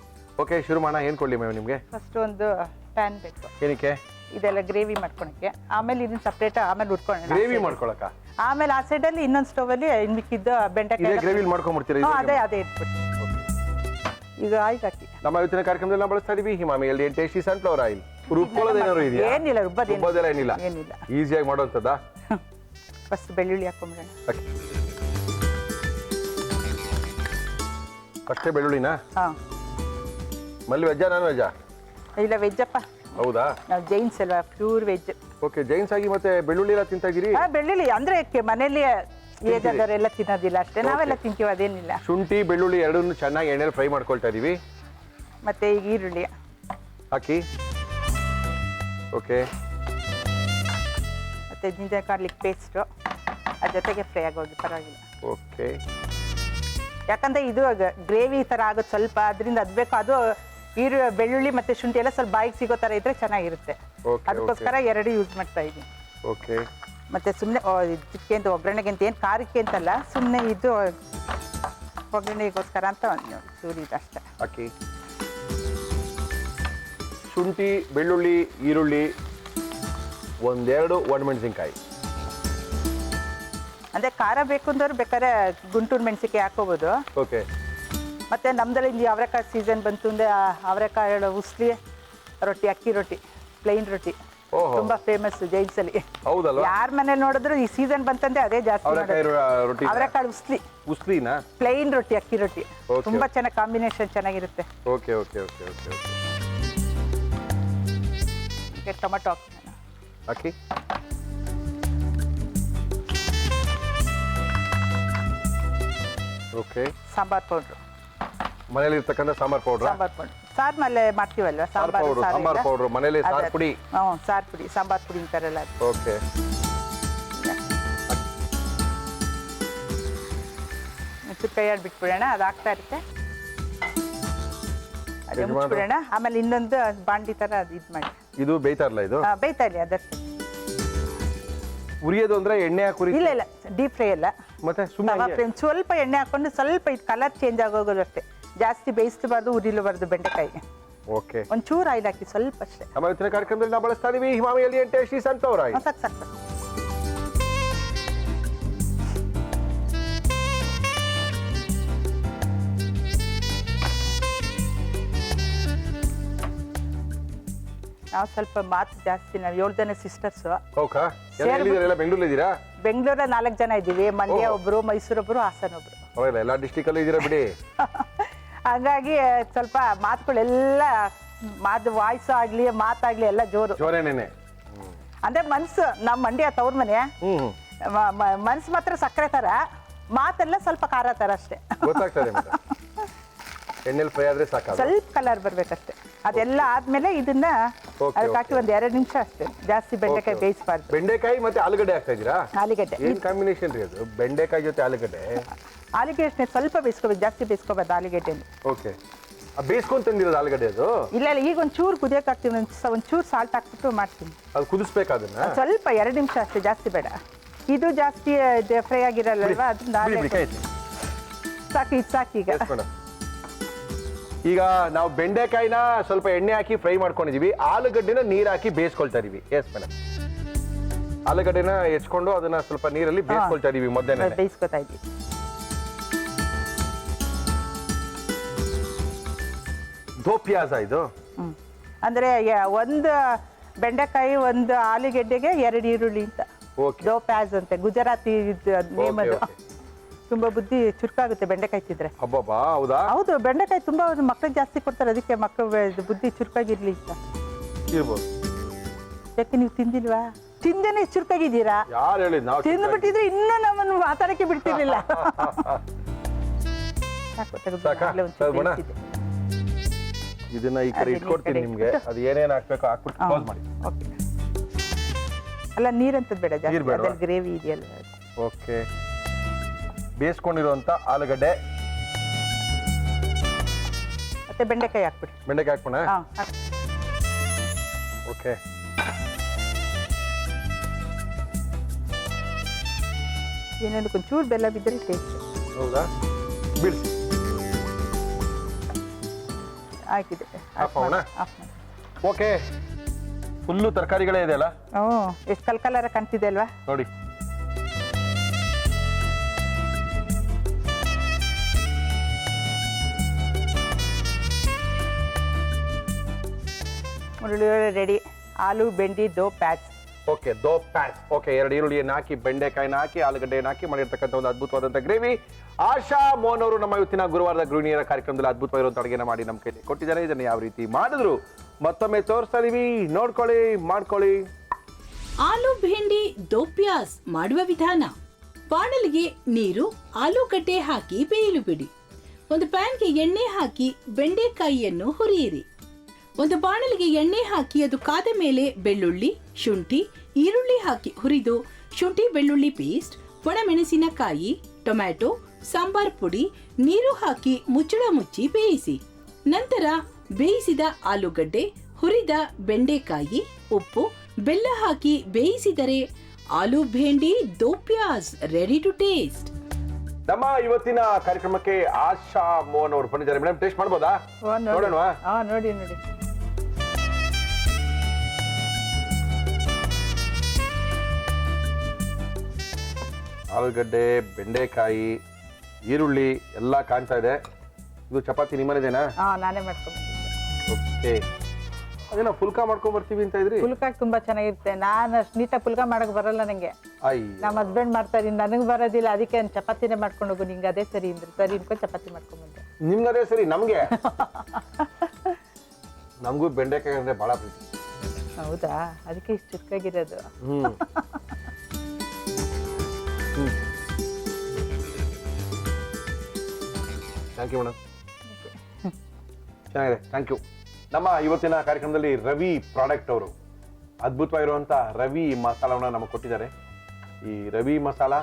ಓಕೆ, ಶುರು ಮಾಡೋಣ. ಏನ್ ಕೊಡ್ಲಿ ಮೇಡಮ್ ನಿಮ್ಗೆ? ಫಸ್ಟ್ ಒಂದು ಪ್ಯಾನ್ ಬೇಕು. ಏನಕ್ಕೆ? ಇದೆಲ್ಲ ಗ್ರೇವಿ ಮಾಡ್ಕೊಳಕ್ಕೆ. ಆಮೇಲೆ ಇದನ್ನ ಸಪ್ರೇಟ್ ಆಮೇಲೆ ಉಟ್ಕೊಳ್ಳೋಣ. ಗ್ರೇವಿ ಮಾಡ್ಕೊಳಕ? ಆಮೇಲೆ ಆ ಸೈಡ್ ಅಲ್ಲಿ ಇನ್ನೊಂದು ಸ್ಟವ್ ಅಲ್ಲಿ ಇನ್ ಮಿಕ್ಕಿದ್ದು ಬೆಂಡೆಕಾಯಿ. ಇದೇ ಗ್ರೇವಿ ಮಾಡ್ಕೊಂಡ್ಬಿಡ್ತೀರಾ? ಅದೇ ಇಟ್ಬಿಟ್ಟು ಈಗ ಆಯಿಲ್ ಹಾಕಿ. ನಮ್ಮ ಇವತ್ತಿನ ಕಾರ್ಯಕ್ರಮದಲ್ಲಿ ನಾವು ಬಳಸ್ತಾ ಇದೀವಿ ಹಿಮಾಮಿ ಎಲ್ಡಿ ಟೇಸ್ಟಿ ಸನ್ಫ್ಲವರ್ ಆಯಿಲ್. ರುಬ್ಕೊಳ್ಳೋದು ಏನಾದ್ರು ಇದೆಯಾ? ಏನಿಲ್ಲ, ರುಬ್ಬೋದೆಲ್ಲ ಏನಿಲ್ಲ. ಈಸಿಯಾಗಿ ಮಾಡೋಂಥದ್ದಾ? ಫಸ್ಟ್ ಬೆಳ್ಳುಳ್ಳಿ ಹಾಕೊಂಡ್ಬಿಡೋಣ. ಅಷ್ಟೇ ಬೆಳ್ಳುಳ್ಳಿನಾ? ಹಾ. ಮಲ್ಲಿ ವೆಜ್ಜಾ ನಾನ್ ವೆಜ್ಜಾ? ಇಲ್ಲ, ವೆಜ್ಜಪ್ಪ. ಹೌದಾ? ನಾವು ಜೈನ್ಸ್ ಅಲ್ವಾ, ಪ್ಯೂರ್ ವೆಜ್. ಓಕೆ, ಜೈನ್ಸ್ ಆಗಿ ಮತ್ತೆ ಬೆಳ್ಳುಳ್ಳಿ ಎಲ್ಲ ತಿಂತಾ ಇದೀರಿ? ಬೆಳ್ಳುಳ್ಳಿ ಅಂದ್ರೆ ಮನೇಲಿ ಏಜಾದವರೆಲ್ಲ ತಿನ್ನೋದಿಲ್ಲ ಅಷ್ಟೇ, ನಾವೆಲ್ಲ ತಿಂತೀವಿ, ಅದೇನಿಲ್ಲ. ಶುಂಠಿ ಬೆಳ್ಳುಳ್ಳಿ ಎರಡನ್ನೂ ಚೆನ್ನಾಗಿ ಎಣ್ಣೆಲಿ ಫ್ರೈ ಮಾಡ್ಕೊಳ್ತಾ ಇದೀವಿ. ಮತ್ತೆ ಈಗ ಈರುಳ್ಳಿ ಹಾಕಿ. ಓಕೆ, ಮತ್ತೆ ಜಿಂಜರ್ ಗಾರ್ಲಿಕ್ ಪೇಸ್ಟು ಅದ್ರ ಜೊತೆಗೆ ಫ್ರೈ ಆಗೋದು, ಪರವಾಗಿಲ್ಲ. ಓಕೆ. ಯಾಕಂದ್ರೆ ಇದು ಗ್ರೇವಿ ತರ ಆಗೋದು ಸ್ವಲ್ಪ, ಅದರಿಂದ ಅದ್ ಬೇಕು. ಅದು ಬೆಳ್ಳುಳ್ಳಿ ಮತ್ತೆ ಶುಂಠಿ ಎಲ್ಲ ಸ್ವಲ್ಪ ಬಾಯಿಗೆ ಸಿಗೋ ತರ ಇದ್ರೆ ಚೆನ್ನಾಗಿರುತ್ತೆ. ಅದಕ್ಕೋಸ್ಕರ ಎರಡು ಯೂಸ್ ಮಾಡ್ತಾ ಇದ್ದೀನಿ. ಓಕೆ. ಮತ್ತೆ ಸುಮ್ಮನೆ ಇದಕ್ಕೆ ಅಂತ ಒಗ್ಗರಣೆಗೆ ಅಂತ ಏನು ಖಾರಕ್ಕೆ ಅಂತಲ್ಲ, ಸುಮ್ಮನೆ ಇದು ಒಗ್ಗರಣೆಗೋಸ್ಕರ ಅಂತ ಒಂದು ಚೂರು ಇದು ಅಷ್ಟೇ. ಹಾಕಿ. ಶುಂಠಿ ಬೆಳ್ಳುಳ್ಳಿ ಈರುಳ್ಳಿ ಒಂದೆರಡು ಒಣಮೆಣಸಿನ್ಕಾಯಿ. ಅಂದ್ರೆ ಖಾರ ಬೇಕು ಅಂದವ್ರು ಬೇಕಾದ್ರೆ ಗುಂಟೂರು ಮೆಣಸಿನ್ಕಾಯಿ ಹಾಕೋಬಹುದು. ಓಕೆ. ಮತ್ತೆ ನಮ್ದ್ರಲ್ಲಿ ಇಲ್ಲಿ ಅವರೆಕಾಳು ಸೀಸನ್ ಬಂತು ಅಂದ್ರೆ ಅವರೆಕಾಳು ಉಸ್ಲಿ ರೊಟ್ಟಿ, ಅಕ್ಕಿ ರೊಟ್ಟಿ, ಪ್ಲೈನ್ ರೊಟ್ಟಿ ತುಂಬಾ ಫೇಮಸ್ ಜೈನ್ಸ್ ಅಲ್ಲಿ. ಹೌದಲ್ವಾ? ಯಾರ ಮನೆ ನೋಡಿದ್ರು ಈ ಸೀಸನ್ ಬಂತಂದ್ರೆ ಅದೇ ಜಾಸ್ತಿ ಅವರೆಕಾಯಿ ರೊಟ್ಟಿ, ಅವರೆಕಾಳು ಉಸ್ಲಿನಾ, ಪ್ಲೈನ್ ರೊಟ್ಟಿ, ಅಕ್ಕಿ ರೊಟ್ಟಿ Okay. ತುಂಬಾ ಚೆನ್ನಾಗಿ ಕಾಂಬಿನೇಷನ್ ಚೆನ್ನಾಗಿರುತ್ತೆ. Okay okay okay okay okay. ಈಗ ಟೊಮೆಟೊ ಹಾಕಿ, ಹಾಕಿ ಓಕೆ. ಸಾಂಬಾರ್ ಪೌಡ್ರು, ಮನೇಲಿ ಇರ್ತಕ್ಕಂಥ sambar powder, sambar powder sir ಮೇಲೆ ಮಾಡ್ತೀವಲ್ವಾ ಸಾಂಬಾರ್ ಪೌಡ್ರ್, ಮನೇಲಿ ಸಾರ್ ಪುಡಿ. ಸಾರ್ ಪುಡಿ, ಸಾಂಬಾರ್ ಪುಡಿ ಅಂತಾರಲ್ಲ ಅದು. ಓಕೆ. ಕೈ ಆಡ್ ಬಿಟ್ಬಿಡೋಣ, ಅದು ಆಗ್ತಾ ಇರುತ್ತೆ. ಅದೇ ಮುಚ್ಬಿಡೋಣ. ಆಮೇಲೆ ಇನ್ನೊಂದು ಬಾಂಡಿ ತರ ಅದು ಇದು ಮಾಡಿ, ಇದು ಬೇಯ್ತಾರಲ್ಲ ಇದು ಬೇಯ್ತಾ ಇಲ್ಲ ಅದಷ್ಟು. ಉರಿಯೋದು ಅಂದ್ರೆ ಎಣ್ಣೆ ಹಾಕಿ ಇಲ್ಲ ಇಲ್ಲ, ಡೀಪ್ ಫ್ರೈ ಅಲ್ಲ, ಮತ್ತೆ ಸುಮ್ಮನೆ ಸ್ವಲ್ಪ ಎಣ್ಣೆ ಹಾಕೊಂಡು ಸ್ವಲ್ಪ ಇದು ಕಲರ್ ಚೇಂಜ್ ಆಗೋಗೋದು ಅಷ್ಟೇ. ಜಾಸ್ತಿ ಬೇಯಿಸಬಾರ್ದು, ಉರಿಲಬಾರ್ದು ಬೆಂಡೆಕಾಯಿ. ಓಕೆ. ಒಂಚೂರು ಆಯಿಲ್ ಹಾಕಿ ಸ್ವಲ್ಪ ಅಷ್ಟೇ. ನಮ್ಮ ಇವತ್ತಿನ ಕಾರ್ಯಕ್ರಮದಲ್ಲಿ ನಾವು ಬಳಸ್ತಾ ಇದೀವಿ Himami healthy and tasty sunflower oil. ಸಾಕು ಸಾಕು. ನಾವು ಸ್ವಲ್ಪ ಮಾತು ಜಾಸ್ತಿ, ನಾವು 7 ಜನ ಸಿಸ್ಟರ್ಸು. ಓಕೆ. ಎಲ್ಲಿದ್ದೀರಾ? ಬೆಂಗಳೂರಲ್ಲಿ ಇದ್ದೀರಾ? ಬೆಂಗಳೂರಲ್ಲಿ 4 ಜನ ಇದ್ದೀವಿ. ಮಂಡ್ಯ ಒಬ್ರು, ಮೈಸೂರು ಒಬ್ರು, ಹಾಸನ ಒಬ್ರು. ಪರವಾಗಿಲ್ಲ, ಎಲ್ಲ ಡಿಸ್ಟಿಕ್ ಅಲ್ಲೂ ಇದ್ದೀರಾ ಬಿಡಿ. ಹಾಗಾಗಿ ಸ್ವಲ್ಪ ಮಾತುಗಳೆಲ್ಲ ವಾಯ್ಸ್ ಆಗ್ಲಿ ಮಾತಾಗ್ಲಿ ಎಲ್ಲ ಜೋರೇನೇನೆ. ಅಂದ್ರೆ ಮನ್ಸು ನಮ್ಮ ಮಂಡ್ಯ ತವ್ರ ಮನೆ, ಮನ್ಸು ಮಾತ್ರ ಸಕ್ಕರೆ ತರ, ಮಾತೆಲ್ಲ ಸ್ವಲ್ಪ ಖಾರ ತರ ಅಷ್ಟೇ. ಗೊತ್ತಾಗ್ತದೆ. ಎಣ್ಣೆಲಿ ಫ್ರೈ ಆದ್ರೆ ಸಾಕು, ಸ್ವಲ್ಪ ಕಲರ್ ಬರ್ಬೇಕಷ್ಟೇ. ಅದೆಲ್ಲ ಆದ್ಮೇಲೆ ಇದನ್ನ ಅದಕ್ಕೆ ಹಾಕಿ 1-2 ನಿಮಿಷ ಅಷ್ಟೇ, ಜಾಸ್ತಿ ಬೆಂಡೆಕಾಯಿ ಬೇಯಿಸಬಾರ್ದು. ಬೆಂಡೆಕಾಯಿ ಮತ್ತೆ ಆಲೂಗಡ್ಡೆ ಹಾಕ್ತಾ ಇದ್ದೀರಾ? ಆಲೂಗಡ್ಡೆ ಏನ್ ಕಾಂಬಿನೇಷನ್ ರೀ ಅದು? ಬೆಂಡೆಕಾಯಿ ಜೊತೆ ಆಲೂಗಡ್ಡೆ. ಆಲೂಗಡ್ಡೆ ಸ್ವಲ್ಪ ಬೇಯಿಸ್ಕೋಬೇಕು, ಜಾಸ್ತಿ ಬೇಯಿಸ್ಕೋಬಾರ್ದು ಆಲೂಗಡ್ಡೆಯಲ್ಲಿ. ಓಕೆ. ಬೇಯಿಸ್ಕೊಂಡ್ ತಂದಿರೋದು ಆಲೂಗಡ್ಡೆ ಅದು? ಇಲ್ಲ ಇಲ್ಲ, ಈಗ ಒಂಚೂರು ಕುದಿಯಕ್ಕೆ ಹಾಕ್ತೀವಿ, ಒಂಚೂರು ಸಾಲ್ಟ್ ಹಾಕ್ಬಿಟ್ಟು ಮಾಡ್ತೀನಿ. ಅದು ಕುದಿಸ್ಬೇಕು ಅದನ್ನ? ಸ್ವಲ್ಪ 2 ನಿಮಿಷ ಅಷ್ಟೇ, ಜಾಸ್ತಿ ಬೇಡ. ಇದು ಜಾಸ್ತಿ ಫ್ರೈ ಆಗಿರಲ್ವಾ, ಅದರಿಂದ ಸಾಕು, ಇದು ಸಾಕು. ಈಗ ನಾವು ಬೆಂಡೆಕಾಯಿನ ಸ್ವಲ್ಪ ಎಣ್ಣೆ ಹಾಕಿ ಫ್ರೈ ಮಾಡ್ಕೊಂಡಿದೀವಿ, ಆಲೂಗಡ್ಡೆನ ನೀರ್ ಹಾಕಿ ಬೇಯಿಸ್ಕೊಳ್ತಾ ಇದೀವಿ. Yes madam. ಆಲೂಗಡ್ಡೆನ ಹೆಚ್ಕೊಂಡು ಅದನ್ನ ಸ್ವಲ್ಪ ನೀರಲ್ಲಿ ಬೇಯಿಸ್ಕೊಳ್ತಾ ಇದೀವಿ, ಮೊದಲೇ ಬೇಯಿಸ್ಕೊತಾ ಇದ್ದೀವಿ. ದೋ ಪ್ಯಾಜ ಇದು? ಅಂದ್ರೆ ಒಂದು ಬೆಂಡೆಕಾಯಿ, ಒಂದು ಆಲೂಗೆಡ್ಡೆಗೆ 2 ಈರುಳ್ಳಿ ಅಂತ. ದೋ ಪ್ಯಾಜ್ ಅಂತೆ, ಗುಜರಾತಿ ನೇಮ್ ಅದು. ತುಂಬಾ ಬುದ್ಧಿ ಚುರುಕಾಗುತ್ತೆ ಬೆಂಡೆಕಾಯಿ ತಿಂದ್ರೆ. ಹಬ್ಬಬ್ಬಾ, ಹೌದಾ? ಹೌದು, ಬೆಂಡೆಕಾಯಿ ತುಂಬಾ ಮಕ್ಳಿಗೆ ಜಾಸ್ತಿ ಕೊಡ್ತಾರೆ, ಅದಕ್ಕೆ ಮಕ್ಕಳು ಬುದ್ಧಿ ಚುರುಕಾಗಿರ್ಲಿ ಅಂತ ಇರ್ಬೋದು. ಯಾಕೆ ನೀವು ತಿಂದಿಲ್ವಾ? ತಿಂದೇನೆ ಚುರುಕಾಗಿದ್ದೀರಾ? ಯಾರು ಹೇಳಿದ್? ನಾವು ತಿಂದ್ಬಿಟ್ಟಿದ್ರೆ ಇನ್ನೂ ನಮ್ಮನ್ನು ಮಾತಾಡಕ್ಕೆ ಬಿಡ್ತಿರ್ಲಿಲ್ಲ. ಇದನ್ನ ಈ ಕಡೆ ಇಟ್ಕೊಡ್ತೀನಿ ನಿಮ್ಗೆ. ಅದು ಏನೇನ್ ಹಾಕ್ಬೇಕು ಹಾಕ್ಬಿಟ್ಟು ಕ್ಲೋಸ್ ಮಾಡಿ. ಅಲ್ಲ, ನೀರಂತದ್ ಬೇಡ, ಜಾಸ್ತಿ ಗ್ರೇವಿ ಇದೆಯಲ್ಲ. ಓಕೆ. ಬೇಯಿಸ್ಕೊಂಡಿರುವಂತ ಆಲೂಗಡ್ಡೆ ಮತ್ತೆ ಬೆಂಡೆಕಾಯಿ ಹಾಕ್ಬಿಡಿ. ಬೆಂಡೆಕಾಯಿ ಹಾಕ್ಬೋಣ? ಓಕೆ. ಏನಾದ್ರು ಒಂಚೂರು ಬೆಲ್ಲ ಬಿದ್ದರೆ ಟೇಸ್ಟ್. ಹೌದಾ? ಬಿಡಿಸಿ. ಆಗಿದೆ. ಓಕೆ. ಫುಲ್ಲು ತರಕಾರಿಗಳೇ ಇದೆ ಅಲ್ಲ? ಎಷ್ಟು ಕಲರ್ ಕಾಣ್ತಿದೆ ಅಲ್ವಾ ನೋಡಿ. ರೆಡಿ. ಆಲೂ ಬೆಂಡಿ ದೋ ಪ್ಯಾಚ್. ಓಕೆ, ದೋ ಪ್ಯಾಚ್. ಓಕೆ, 2 ಈರುಳ್ಳಿಯನ್ನು ಹಾಕಿ, ಬೆಂಡೆಕಾಯಿನ ಹಾಕಿ, ಆಲೂಗಡ್ಡೆಯನ್ನು ಹಾಕಿ ಮಾಡಿರ್ತಕ್ಕಂಥ ಒಂದು ಅದ್ಭುತವಾದಂಥ ಗ್ರೇವಿ. ಆಶಾ ಮೋಹನ್ ಅವರು ನಮ್ಮ ಇವತ್ತಿನ ಗುರುವಾರದ ಗೃಹಿಣಿಯರ ಕಾರ್ಯಕ್ರಮದಲ್ಲಿ ಅದ್ಭುತವಾಗಿರುವಂಥ ಅಡುಗೆನ ಮಾಡಿ ನಮ್ಮ ಕೈಲಿ ಕೊಟ್ಟಿದ್ದಾರೆ. ಇದನ್ನು ಯಾವ ರೀತಿ ಮಾಡಿದ್ರು ಮತ್ತೊಮ್ಮೆ ತೋರಿಸ್ತಾ ಇದೀವಿ, ನೋಡ್ಕೊಳ್ಳಿ, ಮಾಡ್ಕೊಳ್ಳಿ. ಆಲೂ ಭೇಂಡಿ ದೋ ಪ್ಯಾಜ್ ಮಾಡುವ ವಿಧಾನ. ಬಾಣಲಿಗೆ ನೀರು, ಆಲೂಗಡ್ಡೆ ಹಾಕಿ ಬೇಯಲು ಬಿಡಿ. ಒಂದು ಪ್ಯಾನ್ಗೆ ಎಣ್ಣೆ ಹಾಕಿ ಬೆಂಡೆಕಾಯಿಯನ್ನು ಹುರಿಯಿರಿ. ಒಂದು ಬಾಣಲಿಗೆ ಎಣ್ಣೆ ಹಾಕಿ ಅದು ಕಾದ ಮೇಲೆ ಬೆಳ್ಳುಳ್ಳಿ, ಶುಂಠಿ, ಈರುಳ್ಳಿ ಹಾಕಿ ಹುರಿದು ಶುಂಠಿ ಬೆಳ್ಳುಳ್ಳಿ ಪೇಸ್ಟ್, ಒಣಮೆಣಸಿನಕಾಯಿ, ಟೊಮ್ಯಾಟೊ, ಸಾಂಬಾರ್ ಪುಡಿ, ನೀರು ಹಾಕಿ ಮುಚ್ಚಳ ಮುಚ್ಚಿ ಬೇಯಿಸಿ. ನಂತರ ಬೇಯಿಸಿದ ಆಲೂಗಡ್ಡೆ, ಹುರಿದ ಬೆಂಡೆಕಾಯಿ, ಉಪ್ಪು, ಬೆಲ್ಲ ಹಾಕಿ ಬೇಯಿಸಿದರೆ ಆಲೂ ಭೇಂಡಿ ದೋ ಪ್ಯಾಜ್ ರೆಡಿ ಟು ಟೇಸ್ಟ್. ನಮ್ಮ ಇವತ್ತಿನ ಕಾರ್ಯಕ್ರಮಕ್ಕೆ ಆಶಾ ಮೋಹನ್ ಅವರು ಬಂದಿದ್ದಾರೆ. ಮೇಡಮ್, ಟೇಸ್ಟ್ ಮಾಡ್ಬೋದಾ? ನೋಡೋಣವಾ? ನೋಡಿ ನೋಡಿ. ಆಲೂಗಡ್ಡೆ, ಬೆಂಡೆಕಾಯಿ, ಈರುಳ್ಳಿ ಎಲ್ಲ ಕಾಣ್ತಾ ಇದೆ. ಇದು ಚಪಾತಿ ನಿಮ್ಮನೇದೇನಾ? ಹಾ, ನಾನೇ ಮಾಡ್ಕೊಂಡ್ಬಂದಿದ್ದೆ. ಓಕೆ. ಅದೇನೋ ಪುಲ್ಕ ಮಾಡ್ಕೊಂಡ್ ಬರ್ತೀವಿ ಅಂತ ಇದ್ರಿ. ಪುಲ್ಕ ತುಂಬಾ ಚೆನ್ನಾಗಿರುತ್ತೆ. ನಾನು ಅಷ್ಟು ನೀಟಾಗಿ ಪುಲ್ಕ ಮಾಡಕ್ ಬರಲ್ಲ ನಂಗೆ. ನಮ್ಮ ಹಸ್ಬೆಂಡ್ ಮಾಡ್ತಾರೆ, ನನಗೆ ಬರೋದಿಲ್ಲ. ಅದಕ್ಕೆ ಚಪಾತಿನೇ ಮಾಡ್ಕೊಂಡು ಹೋಗು, ನಿಂಗೆ ಅದೇ ಸರಿ ಅಂದ್ರೆ ಸರಿ ಇನ್ಕೊಂಡು ಚಪಾತಿ ಮಾಡ್ಕೊಂಡ್ಬಂದೆ. ನಿಮ್ಗೆ ಅದೇ ಸರಿ, ನಮ್ಗೆ ನಮಗೂ ಬೆಂಡೆಕಾಯಿ ಅಂದ್ರೆ ಬಹಳ ಪ್ರೀತಿ. ಹೌದಾ, ಅದಕ್ಕೆ ಇಷ್ಟು ಚುಕ್ಕಾಗಿರೋದು. ಥ್ಯಾಂಕ್ ಯು ಮೇಡಮ್, ಚೆನ್ನಾಗಿದೆ, ಥ್ಯಾಂಕ್ ಯು. ನಮ್ಮ ಇವತ್ತಿನ ಕಾರ್ಯಕ್ರಮದಲ್ಲಿ ರವಿ ಪ್ರಾಡಕ್ಟ್ ಅವರು ಅದ್ಭುತವಾಗಿರುವಂಥ ರವಿ ಮಸಾಲವನ್ನು ನಮಗೆ ಕೊಟ್ಟಿದ್ದಾರೆ. ಈ ರವಿ ಮಸಾಲ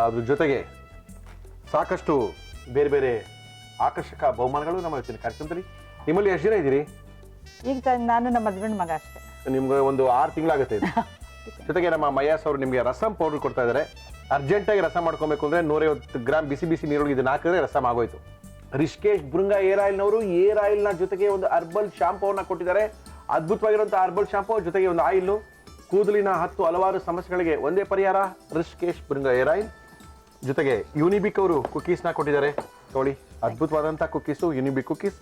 ಅದ್ರ ಜೊತೆಗೆ ಸಾಕಷ್ಟು ಬೇರೆ ಬೇರೆ ಆಕರ್ಷಕ ಬಹುಮಾನಗಳು ನಮ್ಮ ಇವತ್ತಿನ ಕಾರ್ಯಕ್ರಮದಲ್ಲಿ. ನಿಮ್ಮಲ್ಲಿ ಎಷ್ಟು ಜನ ಇದ್ದೀರಿ? ಈಗ ನಾನು ನಮ್ಮ ಹಸ್ಬೆಂಡ್ ಮಗ ಅಷ್ಟೇ. ನಿಮ್ಗೆ ಒಂದು 6 ತಿಂಗಳಾಗುತ್ತೆ ಇದು. ಜೊತೆಗೆ ನಮ್ಮ ಮಯಾಸ್ ಅವರು ನಿಮಗೆ ರಸಂ ಪೌಡರ್ ಕೊಡ್ತಾ ಇದ್ದಾರೆ. ಅರ್ಜೆಂಟಾಗಿ ರಸಂ ಮಾಡ್ಕೊಬೇಕು ಅಂದರೆ 150 ಗ್ರಾಮ್ ಬಿಸಿ ಬಿಸಿ ನೀರೊಳಗೆ ಇದನ್ನ ಹಾಕಿದ್ರೆ ರಸಂ ಆಗೋಯ್ತು. ರಿಷಿಕೇಶ್ ಬೃಂಗಾ ಏರ್ ಆಯಿಲ್ನವರು ಏರ್ ಆಯಿಲ್ನ ಜೊತೆಗೆ ಒಂದು ಹರ್ಬಲ್ ಶಾಂಪೂವನ್ನು ಕೊಟ್ಟಿದ್ದಾರೆ. ಅದ್ಭುತವಾಗಿರುವಂಥ ಹರ್ಬಲ್ ಶಾಂಪೂ ಜೊತೆಗೆ ಒಂದು ಆಯಿಲ್. ಕೂದಲಿನ 10 ಹಲವಾರು ಸಮಸ್ಯೆಗಳಿಗೆ ಒಂದೇ ಪರಿಹಾರ, ರಿಷಿಕೇಶ್ ಬೃಂಗಾ ಏರ್ ಆಯಿಲ್. ಜೊತೆಗೆ ಯುನಿಬಿಕ್ ಅವರು ಕುಕೀಸ್ನ ಕೊಟ್ಟಿದ್ದಾರೆ. ನೋಡಿ, ಅದ್ಭುತವಾದಂಥ cookies, Unibic cookies.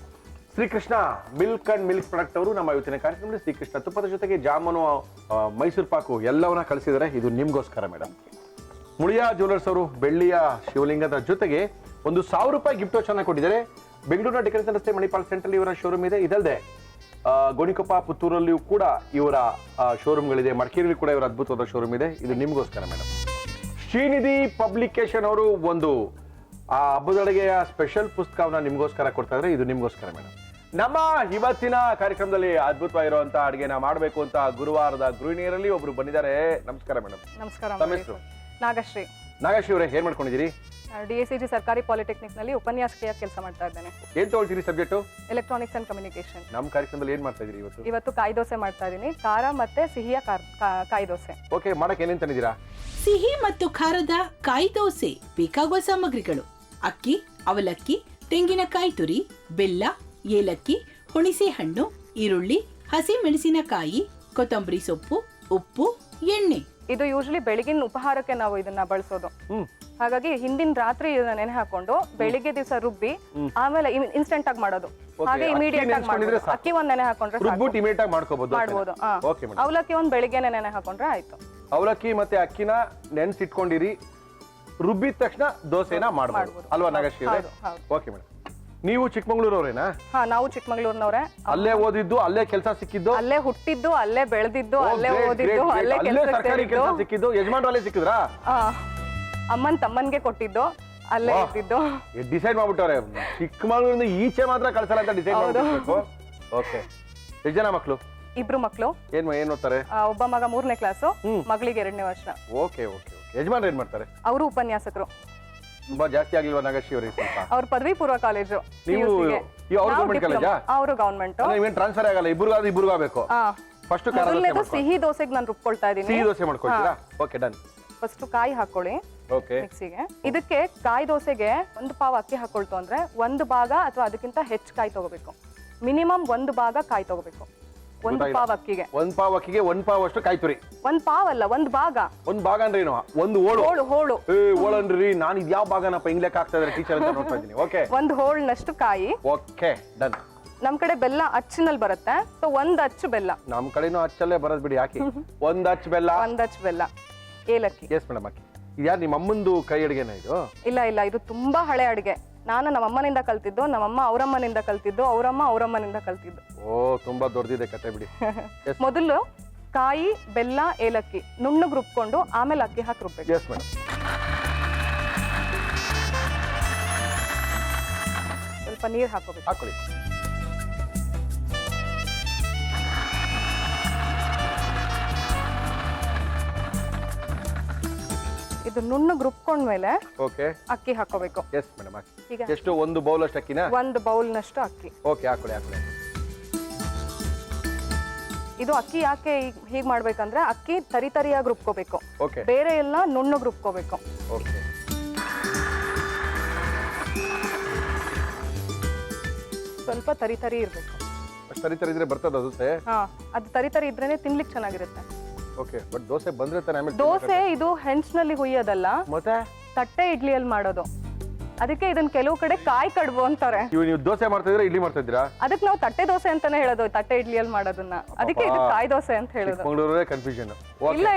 Srikrishna milk and milk product ಅವರು ನಮ್ಮ ಇವತ್ತಿನ ಕಾರ್ಯಕ್ರಮದಲ್ಲಿ ಶ್ರೀಕೃಷ್ಣ ತುಪ್ಪದ ಜೊತೆಗೆ ಜಾಮೂನು, ಮೈಸೂರು ಪಾಕು ಎಲ್ಲವನ್ನ ಕಳಿಸಿದ್ದಾರೆ. ಇದು ನಿಮ್ಗೋಸ್ಕರ ಮೇಡಮ್. ಮುಳಿಯಾ ಜ್ಯುವೆಲರ್ಸ್ ಅವರು ಬೆಳ್ಳಿಯ ಶಿವಲಿಂಗದ ಜೊತೆಗೆ ಒಂದು 1000 ರೂಪಾಯಿ ಗಿಫ್ಟ್ ವೋಚರ್ನ ಕೊಟ್ಟಿದ್ದಾರೆ. ಬೆಂಗಳೂರಿನ ಡೆಕರೇಷನ್ ರಸ್ತೆ ಮಣಿಪಾಲ್ ಸೆಂಟ್ರಲ್ಲಿ ಇವರ ಶೋರೂಮ್ ಇದೆ. ಇದಲ್ಲದೆ ಗೋಣಿಕೊಪ್ಪ, ಪುತ್ತೂರಲ್ಲಿಯೂ ಕೂಡ ಇವರ ಶೋರೂಮ್ಗಳಿದೆ. ಮಡಿಕೇರಿಯಲ್ಲಿ ಕೂಡ ಇವರ ಅದ್ಭುತವಾದ ಶೋರೂಮ್ ಇದೆ. ಇದು ನಿಮ್ಗೋಸ್ಕರ ಮೇಡಮ್. ಶ್ರೀನಿಧಿ ಪಬ್ಲಿಕೇಶನ್ ಅವರು ಒಂದು ಆ ಹಬ್ಬದೊಳಗೆಯ ಸ್ಪೆಷಲ್ ಪುಸ್ತಕವನ್ನ ನಿಮ್ಗೋಸ್ಕರ ಕೊಡ್ತಾ ಇದ್ರೆ. ಇದು ನಿಮ್ಗೋಸ್ಕರ ಮೇಡಮ್. ನಮ್ಮ ಇವತ್ತಿನ ಕಾರ್ಯಕ್ರಮದಲ್ಲಿ ಅದ್ಭುತವಾಗಿರುವಂತಹ ಅಡುಗೆನ ಮಾಡಬೇಕು ಅಂತ ಗುರುವಾರದ ಗೃಹಿಣಿಯರಲ್ಲಿ ಒಬ್ರು ಬಂದಿದ್ದಾರೆ. ನಮಸ್ಕಾರ ಮೇಡಮ್. ನಮಸ್ಕಾರ. ತಮ್ಮ ಹೆಸರು? ನಾಗಶ್ರೀ. ನಾಗಶ್ರೀ ಅವರೇ, ಏನ್ ಮಾಡ್ಕೊಂಡಿದ್ದೀರಿ? DSCG ಸರ್ಕಾರಿ ಪಾಲಿಟೆಕ್ನಿಕ್ ನಲ್ಲಿ ಉಪನ್ಯಾಸಕಿಯಾಗಿ ಕೆಲಸ ಮಾಡ್ತಾ ಇದ್ದೇನೆ. ಏನ್ ತಗೊಳ್ತೀರಿ ಸಬ್ಜೆಕ್ಟ್? Electronics and communication. ನಮ್ಮ ಕಾರ್ಯಕ್ರಮದಲ್ಲಿ ಏನ್ ಮಾಡ್ತಾ ಇದೀರಿ ಇವತ್ತು? ಇವತ್ತು ಕಾಯಿ ದೋಸೆ ಮಾಡ್ತಾ ಇದ್ದೀನಿ. ಖಾರ ಮತ್ತೆ ಸಿಹಿಯ ಕಾಯಿ ದೋಸೆ. ಓಕೆ, ಮಾಡಕ್ಕೆ ಏನೇನ್ ತಂದಿದ್ದೀರಾ? ಸಿಹಿ ಮತ್ತು ಖಾರದ ಕಾಯಿ ದೋಸೆ ಬೇಕಾಗುವ ಸಾಮಗ್ರಿಗಳು: ಅಕ್ಕಿ, ಅವಲಕ್ಕಿ, ತೆಂಗಿನಕಾಯಿ ತುರಿ, ಬೆಲ್ಲ, ಏಲಕ್ಕಿ, ಹುಣಸೆ ಹಣ್ಣು, ಈರುಳ್ಳಿ, ಹಸಿ ಮೆಣಸಿನಕಾಯಿ, ಕೊತ್ತಂಬರಿ ಸೊಪ್ಪು, ಉಪ್ಪು, ಎಣ್ಣೆ. ಇದು ಯೂಶಲಿ ಬೆಳಗಿನ ಉಪಹಾರಕ್ಕೆ ನಾವು ಇದನ್ನ ಬಳಸೋದು. ಹಾಗಾಗಿ ಹಿಂದಿನ ರಾತ್ರಿ ಇದನ್ನ ನೆನೆ ಹಾಕೊಂಡು ಬೆಳಿಗ್ಗೆ ದಿವಸ ರುಬ್ಬಿ ಆಮೇಲೆ ಇನ್ಸ್ಟೆಂಟ್ ಆಗಿ ಮಾಡೋದು. ಹಾಗೆ ಇಮಿಡಿಯೇಟ್ ಆಗಿ ಮಾಡೋದು. ಅಕ್ಕಿ ಒಂದ್ ನೆನೆ ಹಾಕೊಂಡ್ರೆ ಇಮಿಡಿಯೇಟ್ ಆಗಿ ಮಾಡ್ಕೋಬಹುದು. ಅವಲಕ್ಕಿ ಒಂದ್ ಬೆಳಿಗ್ಗೆನೆ ನೆನೆ ಹಾಕೊಂಡ್ರೆ ಆಯ್ತು. ಅವಲಕ್ಕಿ ಮತ್ತೆ ಅಕ್ಕಿನ ನೆನ್ಸಿಟ್ಕೊಂಡಿರಿ, ರುಬ್ಬಿದ ತಕ್ಷಣ ದೋಸೆನ ಮಾಡಬಹುದು ಅಲ್ವಾ ನಾಗಶ್ರೀ? Okay madam. ನೀವು ಚಿಕ್ಕಮಂಗ್ಳೂರವ್ರೇನಾ? ಹಾ, ನಾವು ಚಿಕ್ಕಮಂಗ್ಳೂರ್ನವ್ರೆ. ಅಲ್ಲೇ ಓದಿದ್ದು, ಅಲ್ಲೇ ಕೆಲಸ ಸಿಕ್ಕಿದ್ದು, ಅಲ್ಲೇ ಹುಟ್ಟಿದ್ದು, ಅಲ್ಲೇ ಬೆಳೆದಿದ್ದು, ಅಲ್ಲೇ ಓದಿದ್ದು, ಅಲ್ಲೇ ಸರ್ಕಾರಿ ಕೆಲಸ ಸಿಕ್ಕಿದ್ದು. ಯಜಮಾನ್ರು ಅಲ್ಲೇ ಸಿಕ್ಕಿದ್ರಾ? ಅಮ್ಮನ್ ತಮ್ಮನ್ಗೆ ಕೊಟ್ಟಿದ್ದು, ಅಲ್ಲೇ ಇದ್ದಿದ್ದು. ಡಿಸೈಡ್ ಮಾಡ್ಬಿಟ್ಟವ್ರೆ, ಚಿಕ್ಕಮಂಗ್ಳೂರಿಂದ ಈಚೆ ಮಾತ್ರ ಕಳ್ಸಲ್ಲ ಅಂತ ಡಿಸೈಡ್ ಮಾಡ್ಬೇಕು. ಓಕೆ. ಎಷ್ಟು ಜನ ಮಕ್ಕಳು? 2 ಮಕ್ಕಳು. ಏನ್ ಓದ್ತಾರೆ? ಒಬ್ಬ ಮಗ 3ನೇ ಕ್ಲಾಸು, ಮಗಳಿಗೆ 2ನೇ ವರ್ಷ. Okay okay. ಯಜಮಾನ್ರು ಏನ್ ಮಾಡ್ತಾರೆ? ಅವರು ಉಪನ್ಯಾಸಕರು. ತುಂಬಾ ಜಾಸ್ತಿ ಆಗ್ಲಿಲ್ವಾ ನಾಗಶ್ರೀ ಅವರಿಗೆ ಸ್ವಲ್ಪ? ಅವ್ರ ಪದವಿ ಪೂರ್ವ ಕಾಲೇಜು. ನೀವು ಗವರ್ಮೆಂಟ್ ಕಾಲೇಜಾ? ಅವರು ಗವರ್ಮೆಂಟ್. ನೀವೇನ್ ಟ್ರಾನ್ಸ್ಫರ್ ಆಗಲ್ಲ, ಇಬ್ರಿಗೂ ಆಗಬೇಕು. ಫಸ್ಟ್ ಸಿಹಿ ದೋಸೆಗೆ ನಾನು ರುಬ್ಕೊಳ್ತಾ ಇದೀನಿ. ಸಿಹಿ ದೋಸೆ ಮಾಡ್ಕೊಳ್ತೀರಾ? Okay, done. ಫಸ್ಟ್ ಕಾಯಿ ಹಾಕೊಳ್ಳಿ ಮಿಕ್ಸಿಗೆ. ಇದಕ್ಕೆ ಕಾಯಿ ದೋಸೆಗೆ 1 ಪಾವ್ ಅಕ್ಕಿ ಹಾಕೊಳ್ತು ಅಂದ್ರೆ 1 ಭಾಗ ಅಥವಾ ಅದಕ್ಕಿಂತ ಹೆಚ್ಚು ಕಾಯಿ ತಗೋಬೇಕು. ಮಿನಿಮಮ್ 1 ಭಾಗ ಕಾಯಿ ತಗೋಬೇಕು 1 ಪಾವ್ ಅಕ್ಕಿಗೆ. 1 ಪಾವ್ ಅಕ್ಕಿಗೆ 1 ಪಾವ್ ಅಷ್ಟು ಕಾಯಿ ತುರಿ? 1 ಪಾವ್ ಅಲ್ಲ, 1 ಭಾಗ. 1 ಭಾಗ ಅಂದ್ರೆ ಏನು? ಒಂದು ಹೋಳು. ಹೋಳನ್ರಿ, ನಾನು ಇದು ಯಾವ ಭಾಗನಪ್ಪ ಹಿಂಗ್ ಲೆಕ್ಕ ಆಗ್ತಾ ಇದ್ದಾರೆ ಟೀಚರ್ ಅಂತ ನೋಡ್ತಾ ಇದ್ದೀನಿ. ಓಕೆ, 1 ಹೋಳ್ನಷ್ಟು ಕಾಯಿ. Okay, done. ನಮ್ ಕಡೆ ಬೆಲ್ಲ ಅಚ್ಚಿನಲ್ಲಿ ಬರುತ್ತೆ, ಸೊ 1 ಅಚ್ಚು ಬೆಲ್ಲ. ನಮ್ ಕಡೆನೂ ಅಚ್ಚಲ್ಲೇ ಬರೋದ್ ಬಿಡಿ. ಹಾಕಿ 1 ಅಚ್ಚು ಬೆಲ್ಲ. 1 ಅಚ್ಚು ಬೆಲ್ಲ. ಏಲಕ್ಕಿ. ಎಸ್ ಮೇಡಮ್, ಹಾಕಿ. ಇದ್ಯಾರು ನಿಮ್ಮ ಅಮ್ಮಂದು ಕೈ ಅಡುಗೆನ ಇದು? ಇಲ್ಲ, ಇದು ತುಂಬಾ ಹಳೆ ಅಡುಗೆ. ನಾನು ನಮ್ಮ ಅಮ್ಮನಿಂದ ಕಲ್ತಿದ್ದು, ನಮ್ಮಮ್ಮ ಅವರಮ್ಮನಿಂದ ಕಲ್ತಿದ್ದು, ಅವರಮ್ಮ ಅವರಮ್ಮನಿಂದ ಕಲ್ತಿದ್ದು. ಓ, ತುಂಬಾ ದೊಡ್ಡದಿದೆ ಕತೆ ಬಿಡಿ. ಮೊದಲು ಕಾಯಿ, ಬೆಲ್ಲ, ಏಲಕ್ಕಿ ನುಣ್ಣಗೆ ರುಬ್ಕೊಂಡು ಆಮೇಲೆ ಅಕ್ಕಿ ಹಾಕಿ ರುಬ್ಬೇಕು. Yes madam. ಸ್ವಲ್ಪ ನೀರು ಹಾಕೋಬೇಕು. ಹಾಕೊಳ್ಳಿ. ಇದು ನುಣ್ಣಗೆ ರುಬ್ಕೊಂಡ್ಮೇಲೆ ಓಕೆ, ಅಕ್ಕಿ ಹಾಕೋಬೇಕು. ಎಸ್ ಮೇಡಮ್, ಹಾಕಿ. ಎಷ್ಟು? 1 ಬೌಲ್ ಅಷ್ಟು ಅಕ್ಕಿನಾ? 1 ಬೌಲ್ನಷ್ಟು ಅಕ್ಕಿ. ಓಕೆ, ಹಾಕೊಳ್ಳಿ. ಇದು ಅಕ್ಕಿ ಯಾಕೆ ಹೀಗೆ ಮಾಡ್ಬೇಕಂದ್ರೆ ಅಕ್ಕಿ ತರಿಯಾಗಿ ರುಬ್ಕೋಬೇಕು. ಓಕೆ. ಬೇರೆ ಎಲ್ಲ ನುಣ್ಣಗೆ ರುಬ್ಕೋಬೇಕು. ಓಕೆ. ಸ್ವಲ್ಪ ತರಿ ಇರ್ಬೇಕು. ತರಿ ಇದ್ರೆ ಬರ್ತದ ದೋಸೆ? ಹಾ, ಅದು ತರಿ ಇದ್ರೇನೆ ತಿನ್ಲಿಕ್ಕೆ ಚೆನ್ನಾಗಿರುತ್ತೆ. ಓಕೆ, ಬಟ್ ದೋಸೆ ಬಂದ್ರೆ ತಾನೇ ಆಮೇಲೆ. ದೋಸೆ ಇದು ಹೆಂಚ್ನಲ್ಲಿ ಹುಯ್ಯೋದಲ್ಲ, ಮತ್ತೆ ತಟ್ಟೆ ಇಡ್ಲಿಯಲ್ಲಿ ಮಾಡೋದು. ಅದಕ್ಕೆ ಇದನ್ನ ಕೆಲವು ಕಡೆ ಕಾಯಿ ಕಡುಬು ಅಂತಾರೆ. ನೀವು ದೋಸೆ ಮಾಡ್ತಾ ಇದ್ದೀರಾ ಇಡ್ಲಿ ಮಾಡ್ತಾ ಇದ್ದೀರಾ? ಅದಕ್ಕೆ ನಾವು ತಟ್ಟೆ ದೋಸೆ ಅಂತಾನೆ ಹೇಳೋದು, ತಟ್ಟೆ ಇಡ್ಲಿಯಲ್ಲಿ ಮಾಡೋದನ್ನ. ಅದಕ್ಕೆ ಇದು ಕಾಯಿ ದೋಸೆ ಅಂತ ಹೇಳೋದು. ಚಿಕ್ಕಮಗಳೂರೇ ಕನ್ಫ್ಯೂಷನ್.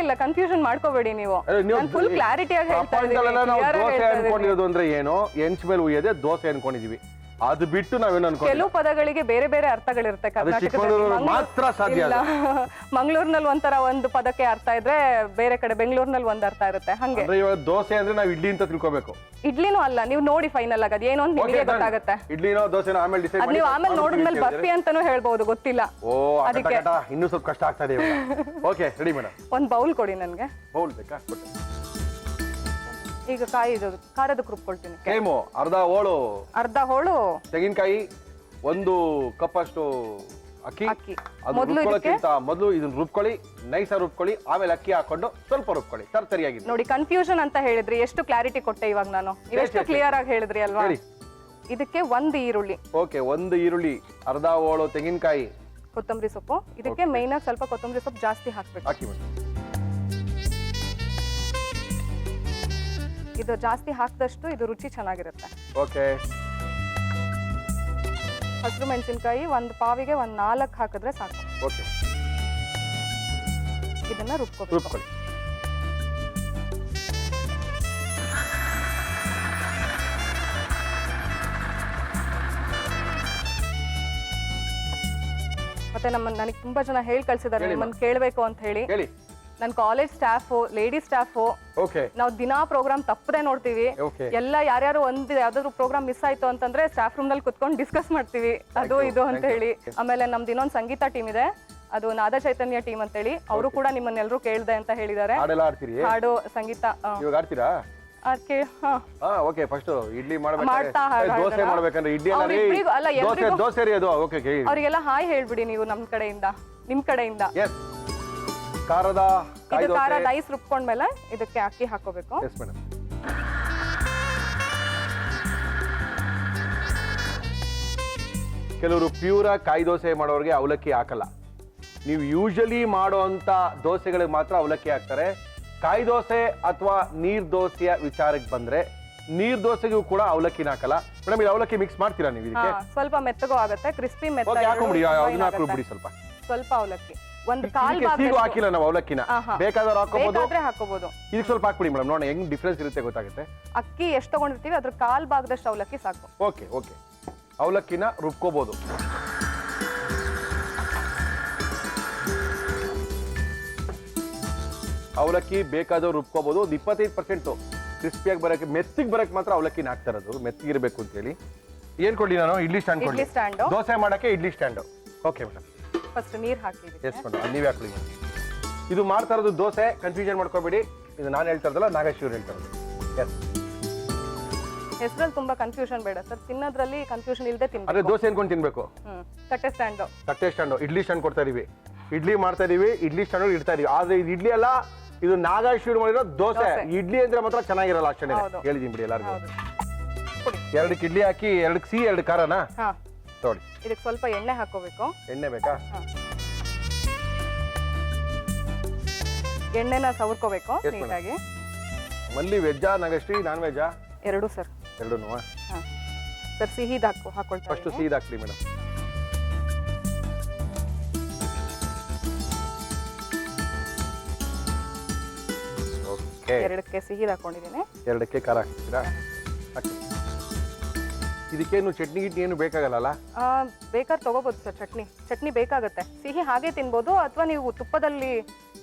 ಇಲ್ಲ ಕನ್ಫ್ಯೂಷನ್ ಮಾಡ್ಕೋಬೇಡಿ ನೀವು. ನಾನು ಫುಲ್ ಕ್ಲಾರಿಟಿಯಾಗಿ ಹೇಳ್ತಾ ನಾವು ದೋಸೆ ಅನ್ಕೊಂಡಿರೋದು ಅಂದ್ರೆ ಏನು, ಹೆಂಚ್ ಮೇಲೆ ಉಯ್ಯದೆ ದೋಸೆ ಅನ್ಕೊಂಡಿದೀವಿ. ಅದು ಬಿಟ್ಟು ನಾವೇನು ಅನ್ಕೊಂಡು ಕೆಲವು ಪದಗಳಿಗೆ ಬೇರೆ ಬೇರೆ ಅರ್ಥಗಳಿರುತ್ತೆ ಚಿಕ್ಕಮಗಳೂರಲ್ಲಿ ಮಾತ್ರ ಸಾಧ್ಯ. ಮಂಗಳೂರಿನಲ್ಲಿ ಒಂಥರ ಒಂದು ಪದಕ್ಕೆ ಅರ್ಥ ಇದ್ರೆ ಬೇರೆ ಕಡೆ ಬೆಂಗಳೂರಿನಲ್ಲಿ ಒಂದ್ ಅರ್ಥ ಇರುತ್ತೆ. ಹಂಗೆ ದೋಸೆ ಅಂದ್ರೆ ನಾವು ಇಡ್ಲಿ ಅಂತ ತಿಳ್ಕೋಬೇಕು. ಇಡ್ಲಿನೂ ಅಲ್ಲ, ನೀವು ನೋಡಿ ಫೈನಲ್ ಆಗಿ ಅದೇನೋ ಅಂತ ನಿಮಗೆ ಗೊತ್ತಾಗುತ್ತೆ. ಇಡ್ಲಿನೋ ದೋಸೆನೋ ಆಮೇಲೆ ಡಿಸೈಡ್ ಮಾಡಿ ನೀವು ಆಮೇಲೆ ನೋಡಿದ್ಮೇಲೆ ಬರ್ಫಿ ಅಂತಾನೂ ಹೇಳ್ಬಹುದು, ಗೊತ್ತಿಲ್ಲ. ಓ ಅದಕ್ಕೆ ಇನ್ನೂ ಸ್ವಲ್ಪ ಕಷ್ಟ ಆಗ್ತಾ ಇದೆ. Okay ready madam. ಒಂದ್ ಬೌಲ್ ಕೊಡಿ ನನ್ಗೆ. ಬೌಲ್ ಬೇಕಾ? ಈಗ ಕಾಯಿ ಖಾರದಕ್ಕೆ ರುಬ್ಕೊಳ್ತೀನಿ. ಸೇಮು ಅರ್ಧ ಹೋಳು ತೆಂಗಿನಕಾಯಿ, 1 ಕಪ್ ಅಷ್ಟು ಅಕ್ಕಿ. ಮೊದಲು ಇದನ್ನ ರುಬ್ಕೊಳ್ಳಿ, ನೈಸ್ ರುಬ್ಕೊಳ್ಳಿ, ಆಮೇಲೆ ಅಕ್ಕಿ ಹಾಕೊಂಡು ಸ್ವಲ್ಪ ರುಬ್ಕೊಳ್ಳಿ ಸರಿಯಾಗಿ. ನೋಡಿ ಕನ್ಫ್ಯೂಷನ್ ಅಂತ ಹೇಳಿದ್ರಿ, ಎಷ್ಟು ಕ್ಲಾರಿಟಿ ಕೊಟ್ಟೆ ಇವಾಗ ನಾನು. ಎಷ್ಟು ಕ್ಲಿಯರ್ ಆಗಿ ಹೇಳಿದ್ರಿ ಅಲ್ವಾ? ಇದಕ್ಕೆ 1 ಈರುಳ್ಳಿ. ಓಕೆ 1 ಈರುಳ್ಳಿ, ಅರ್ಧ ಹೋಳು ತೆಂಗಿನಕಾಯಿ, ಕೊತ್ತಂಬರಿ ಸೊಪ್ಪು. ಇದಕ್ಕೆ ಮೇನ್ ಆಗಿ ಸ್ವಲ್ಪ ಕೊತ್ತಂಬರಿ ಸೊಪ್ಪು ಜಾಸ್ತಿ ಹಾಕ್ಬೇಕು. ಹಾಕಿ ಮೇಡಮ್. ಇದು ಜಾಸ್ತಿ ಹಾಕಿದಷ್ಟು ಇದು ರುಚಿ ಚೆನ್ನಾಗಿರುತ್ತೆ. ಓಕೆ. ಹಸಿರು ಮೆಣಸಿನಕಾಯಿ 1 ಪಾವಿಗೆ 4 ಹಾಕಿದ್ರೆ ಸಾಕು. ಓಕೆ. ಇದನ್ನ ರುಬ್ಕೊಳ್ಳಿ. ಮತ್ತೆ ನನಗೆ ತುಂಬಾ ಜನ ಹೇಳಿ ಕಳ್ಸಿದ್ದಾರೆ ನಿಮ್ಮನ್ನ ಕೇಳಬೇಕು ಅಂತ ಹೇಳಿ. ನನ್ನ ಕಾಲೇಜ್ ಸ್ಟಾಫ್, ಲೇಡಿ ಸ್ಟಾಫ್, ನಾವು ದಿನಾ ಪ್ರೋಗ್ರಾಮ್ ತಪ್ಪದೆ ನೋಡ್ತೀವಿ. ಎಲ್ಲ ಯಾರ್ಯಾರು ಯಾವ್ದಾದ್ರು ಪ್ರೋಗ್ರಾಮ್ ಮಿಸ್ ಆಯ್ತು ಅಂತಂದ್ರೆ ಸ್ಟಾಫ್ ರೂಮ್ ನಲ್ಲಿ ಕುತ್ಕೊಂಡು ಡಿಸ್ಕಸ್ ಮಾಡ್ತೀವಿ, ಅದು ಇದು ಅಂತ ಹೇಳಿ. ಆಮೇಲೆ ನಮ್ದು ಇನ್ನೊಂದು ಸಂಗೀತ ಟೀಮ್ ಇದೆ, ಅದು ನಾದ ಚೈತನ್ಯ ಟೀಮ್ ಅಂತ ಹೇಳಿ. ಅವರು ಕೂಡ ನಿಮ್ಮನ್ನೆಲ್ಲರೂ ಕೇಳ್ದೆ ಅಂತ ಹೇಳಿದ್ದಾರೆ. ಹಾಡು ಸಂಗೀತ ಅವರಿಗೆಲ್ಲ ಹಾಯ್ ಹೇಳ್ಬಿಡಿ ನೀವು ನಿಮ್ ಕಡೆಯಿಂದ. ಖಾರ ರೈಸ್ ರುಬ್ಕೊಂಡ್ಮೇಲೆ ಇದಕ್ಕೆ ಅಕ್ಕಿ ಹಾಕೋಬೇಕು. ಕೆಲವರು ಪ್ಯೂರ ಕಾಯಿ ದೋಸೆ ಮಾಡೋರಿಗೆ ಅವಲಕ್ಕಿ ಹಾಕಲ್ಲ. ನೀವು ಯೂಶಲಿ ಮಾಡುವಂತ ದೋಸೆಗಳಿಗೆ ಮಾತ್ರ ಅವಲಕ್ಕಿ ಹಾಕ್ತಾರೆ. ಕಾಯಿ ದೋಸೆ ಅಥವಾ ನೀರ್ ದೋಸೆಯ ವಿಚಾರಕ್ಕೆ ಬಂದ್ರೆ ನೀರ್ ದೋಸೆಗೂ ಕೂಡ ಅವಲಕ್ಕಿನ ಹಾಕಲ್ಲ. ಮೇಡಮ್ ಈ ಅವಲಕ್ಕಿ ಮಿಕ್ಸ್ ಮಾಡ್ತೀರಾ ನೀವು ಇದಕ್ಕೆ? ಸ್ವಲ್ಪ ಮೆತ್ತಗೂ ಆಗುತ್ತೆ, ಕ್ರಿಸ್ಪಿ ಸ್ವಲ್ಪ ಅವಲಕ್ಕಿ ಒಂದು ಕಾಲ್ ಭಾಗ ಹಾಕಿಲ್ಲ ನಾವು ಅವಲಕ್ಕಿನ. ಬೇಕಾದ್ರೆ ಹಾಕೋಬಹುದು. ಇದಕ್ಕೆ ಸ್ವಲ್ಪ ಹಾಕ್ಬಿಡಿ ಮೇಡಮ್, ನೋಡಿ ಹೆಂಗ್ ಡಿಫ್ರೆನ್ಸ್ ಇರುತ್ತೆ ಗೊತ್ತಾಗುತ್ತೆ. ಅಕ್ಕಿ ಎಷ್ಟು ತಗೊಂಡಿರ್ತೀವಿ ಅದ್ರ ಕಾಲ್ ಭಾಗದಷ್ಟು ಅವಲಕ್ಕಿ ಸಾಕು. ಓಕೆ. ಅವಲಕ್ಕಿನ ರುಬ್ಕೋಬಹುದು. ಅವಲಕ್ಕಿ ಬೇಕಾದವ್ರು ರುಬ್ಕೋಬಹುದು. 25% ಕ್ರಿಸ್ಪಿಯಾಗಿ ಬರಕ್ಕೆ, ಮೆತ್ತಿಗೆ ಬರಕ್ಕೆ ಮಾತ್ರ ಅವಲಕ್ಕಿನ ಹಾಕ್ತಾ ಇರೋದು, ಮೆತ್ತಿಗಿರ್ಬೇಕು ಅಂತ ಹೇಳಿ. ಏನ್ ಕೊಡ್ಲಿ ನಾನು? ಇಡ್ಲಿ ಸ್ಟ್ಯಾಂಡ್ ಕೊಡ್ಲಿ. ದೋಸೆ ಮಾಡಕ್ಕೆ idli stand. Okay madam. First ನೀರು ಹಾಕಿ. ಎಸ್ ಮೇಡಮ್, ನೀವೇ ಹಾಕ್ಲಿ. ಇದು ಮಾಡ್ತಾ ಇರೋದು ದೋಸೆ, ಕನ್ಫ್ಯೂಷನ್ ಮಾಡ್ಕೋಬೇಡಿ. ಇದು ನಾನು ಹೇಳ್ತಾ ಇರೋದಲ್ಲ, ನಾಗೇಶ್ ಇವ್ರು ಹೇಳ್ತಾ ಇರೋದು. ಎಸ್. ಹೆಸರಲ್ಲಿ ತುಂಬಾ ಕನ್ಫ್ಯೂಷನ್ ಬೇಡ ಸರ್, ತಿನ್ನೋದ್ರಲ್ಲಿ ಕನ್ಫ್ಯೂಷನ್ ಇಲ್ಲದೆ ತಿನ್ಬೇಕು. ಅದೇ ದೋಸೆ ಅನ್ಕೊಂಡು ತಿನ್ಬೇಕು. ತಟ್ಟೆ ಸ್ಟ್ಯಾಂಡ್, ಇಡ್ಲಿ ಸ್ಟ್ಯಾಂಡ್ ಕೊಡ್ತಾ ಇದೀವಿ. ಇಡ್ಲಿ ಮಾಡ್ತಾ ಇದೀವಿ, ಇಡ್ಲಿ ಸ್ಟ್ಯಾಂಡ್ ಇಡ್ತಾ ಇದೀವಿ. ಆದ್ರೆ ಇದು ಇಡ್ಲಿ ಅಲ್ಲ, ಇದು ನಾಗೇಶ್ ಇವ್ರು ಮಾಡಿರೋ ದೋಸೆ. ಇಡ್ಲಿ ಅಂದ್ರೆ ಮಾತ್ರ ಚೆನ್ನಾಗಿರಲ್ಲ ಅಷ್ಟೇ, ಹೇಳಿದೀನಿ ಬಿಡಿ ಎಲ್ಲರಿಗೂ. 2 ಇಡ್ಲಿ ಹಾಕಿ, 2 ಸಿಹಿ 2 ಖಾರನಾ? ನೋಡಿ ಇದಕ್ಕೆ ಸ್ವಲ್ಪ ಎಣ್ಣೆ ಹಾಕೋಬೇಕು. ಎಣ್ಣೆ ಬೇಕಾ? ಎಣ್ಣೆನ ಸವರ್ಕೋಬೇಕು ನೀಟಾಗಿ. ಮಲ್ಲಿ ವೆಜ್ಜಾ ನಾಗಶ್ರೀ, ನಾನ್ ವೆಜ್ಜಾ? ಎರಡು ಸರ್. ಎರಡೂನು ಸರ್ ಸಿಹಿದ ಹಾಕೊಳ್ತಾ. ಫಸ್ಟ್ ಸಿಹಿದ ಹಾಕ್ಲಿ ಮೇಡಮ್. ಓಕೆ. 2ಕ್ಕೆ ಸಿಹಿದ ಹಾಕೊಂಡಿದ್ದೀನಿ. 2ಕ್ಕೆ ಖಾರ ಹಾಕ್ತೀರಾ? ಹಾಕಿ. ಇದಕ್ಕೇನು ಚಟ್ನಿ ಗಿಟ್ನಿ ಏನು ಬೇಕಾಗಲ್ಲ? ಬೇಕಾದ್ರೆ ತಗೋಬಹುದು ಸರ್. ಚಟ್ನಿ ಬೇಕಾಗುತ್ತೆ. ಸಿಹಿ ಹಾಗೆ ತಿನ್ಬೋದು, ಅಥವಾ ನೀವು ತುಪ್ಪದಲ್ಲಿ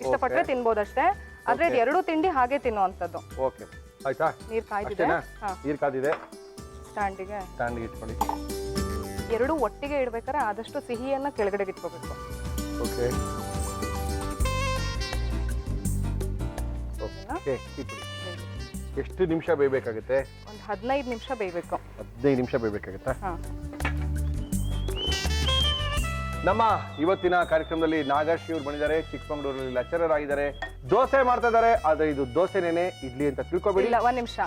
ಇಷ್ಟಪಟ್ಟರೆ ತಿನ್ಬೋದು ಅಷ್ಟೇ. ಆದ್ರೆ 2 ತಿಂಡಿ ಹಾಗೆ ತಿನ್ನುವಂಥದ್ದು. ಓಕೆ ಆಯ್ತಾ? ನೀರು ಕಾಯ್ದಿದೆ. ನೀರು ಕಾದಿದೆ. ಸ್ಟ್ಯಾಂಡಿಗೆ ಇಟ್ಕೊಳ್ಳಿ. 2 ಒಟ್ಟಿಗೆ ಇಡ್ಬೇಕಾದ್ರೆ ಆದಷ್ಟು ಸಿಹಿಯನ್ನ ಕೆಳಗಡೆ ಇಟ್ಕೋಬೇಕು. ಓಕೆ. ಎಷ್ಟು ನಿಮಿಷ ಬೇಯಬೇಕಾಗುತ್ತೆ? ಒಂದು 15 ನಿಮಿಷ ಬೇಯಬೇಕು. 15 ನಿಮಿಷ ಬೇಯಬೇಕಾಗುತ್ತಾ? ನಮ್ಮ ಇವತ್ತಿನ ಕಾರ್ಯಕ್ರಮದಲ್ಲಿ ನಾಗಶ್ರೀ ಇವ್ರು ಬಂದಿದ್ದಾರೆ. ಚಿಕ್ಕಮಗಳೂರಲ್ಲಿ ಲೆಕ್ಚರರ್ ಆಗಿದ್ದಾರೆ, ದೋಸೆ ಮಾಡ್ತಾ ಇದ್ದಾರೆ. ಆದ್ರೆ ಇದು ದೋಸೆನೇನೆ, ಇಡ್ಲಿ ಅಂತ ತಿಳ್ಕೊಬೇಡಿ. ಇಲ್ಲ, 1 ನಿಮಿಷ.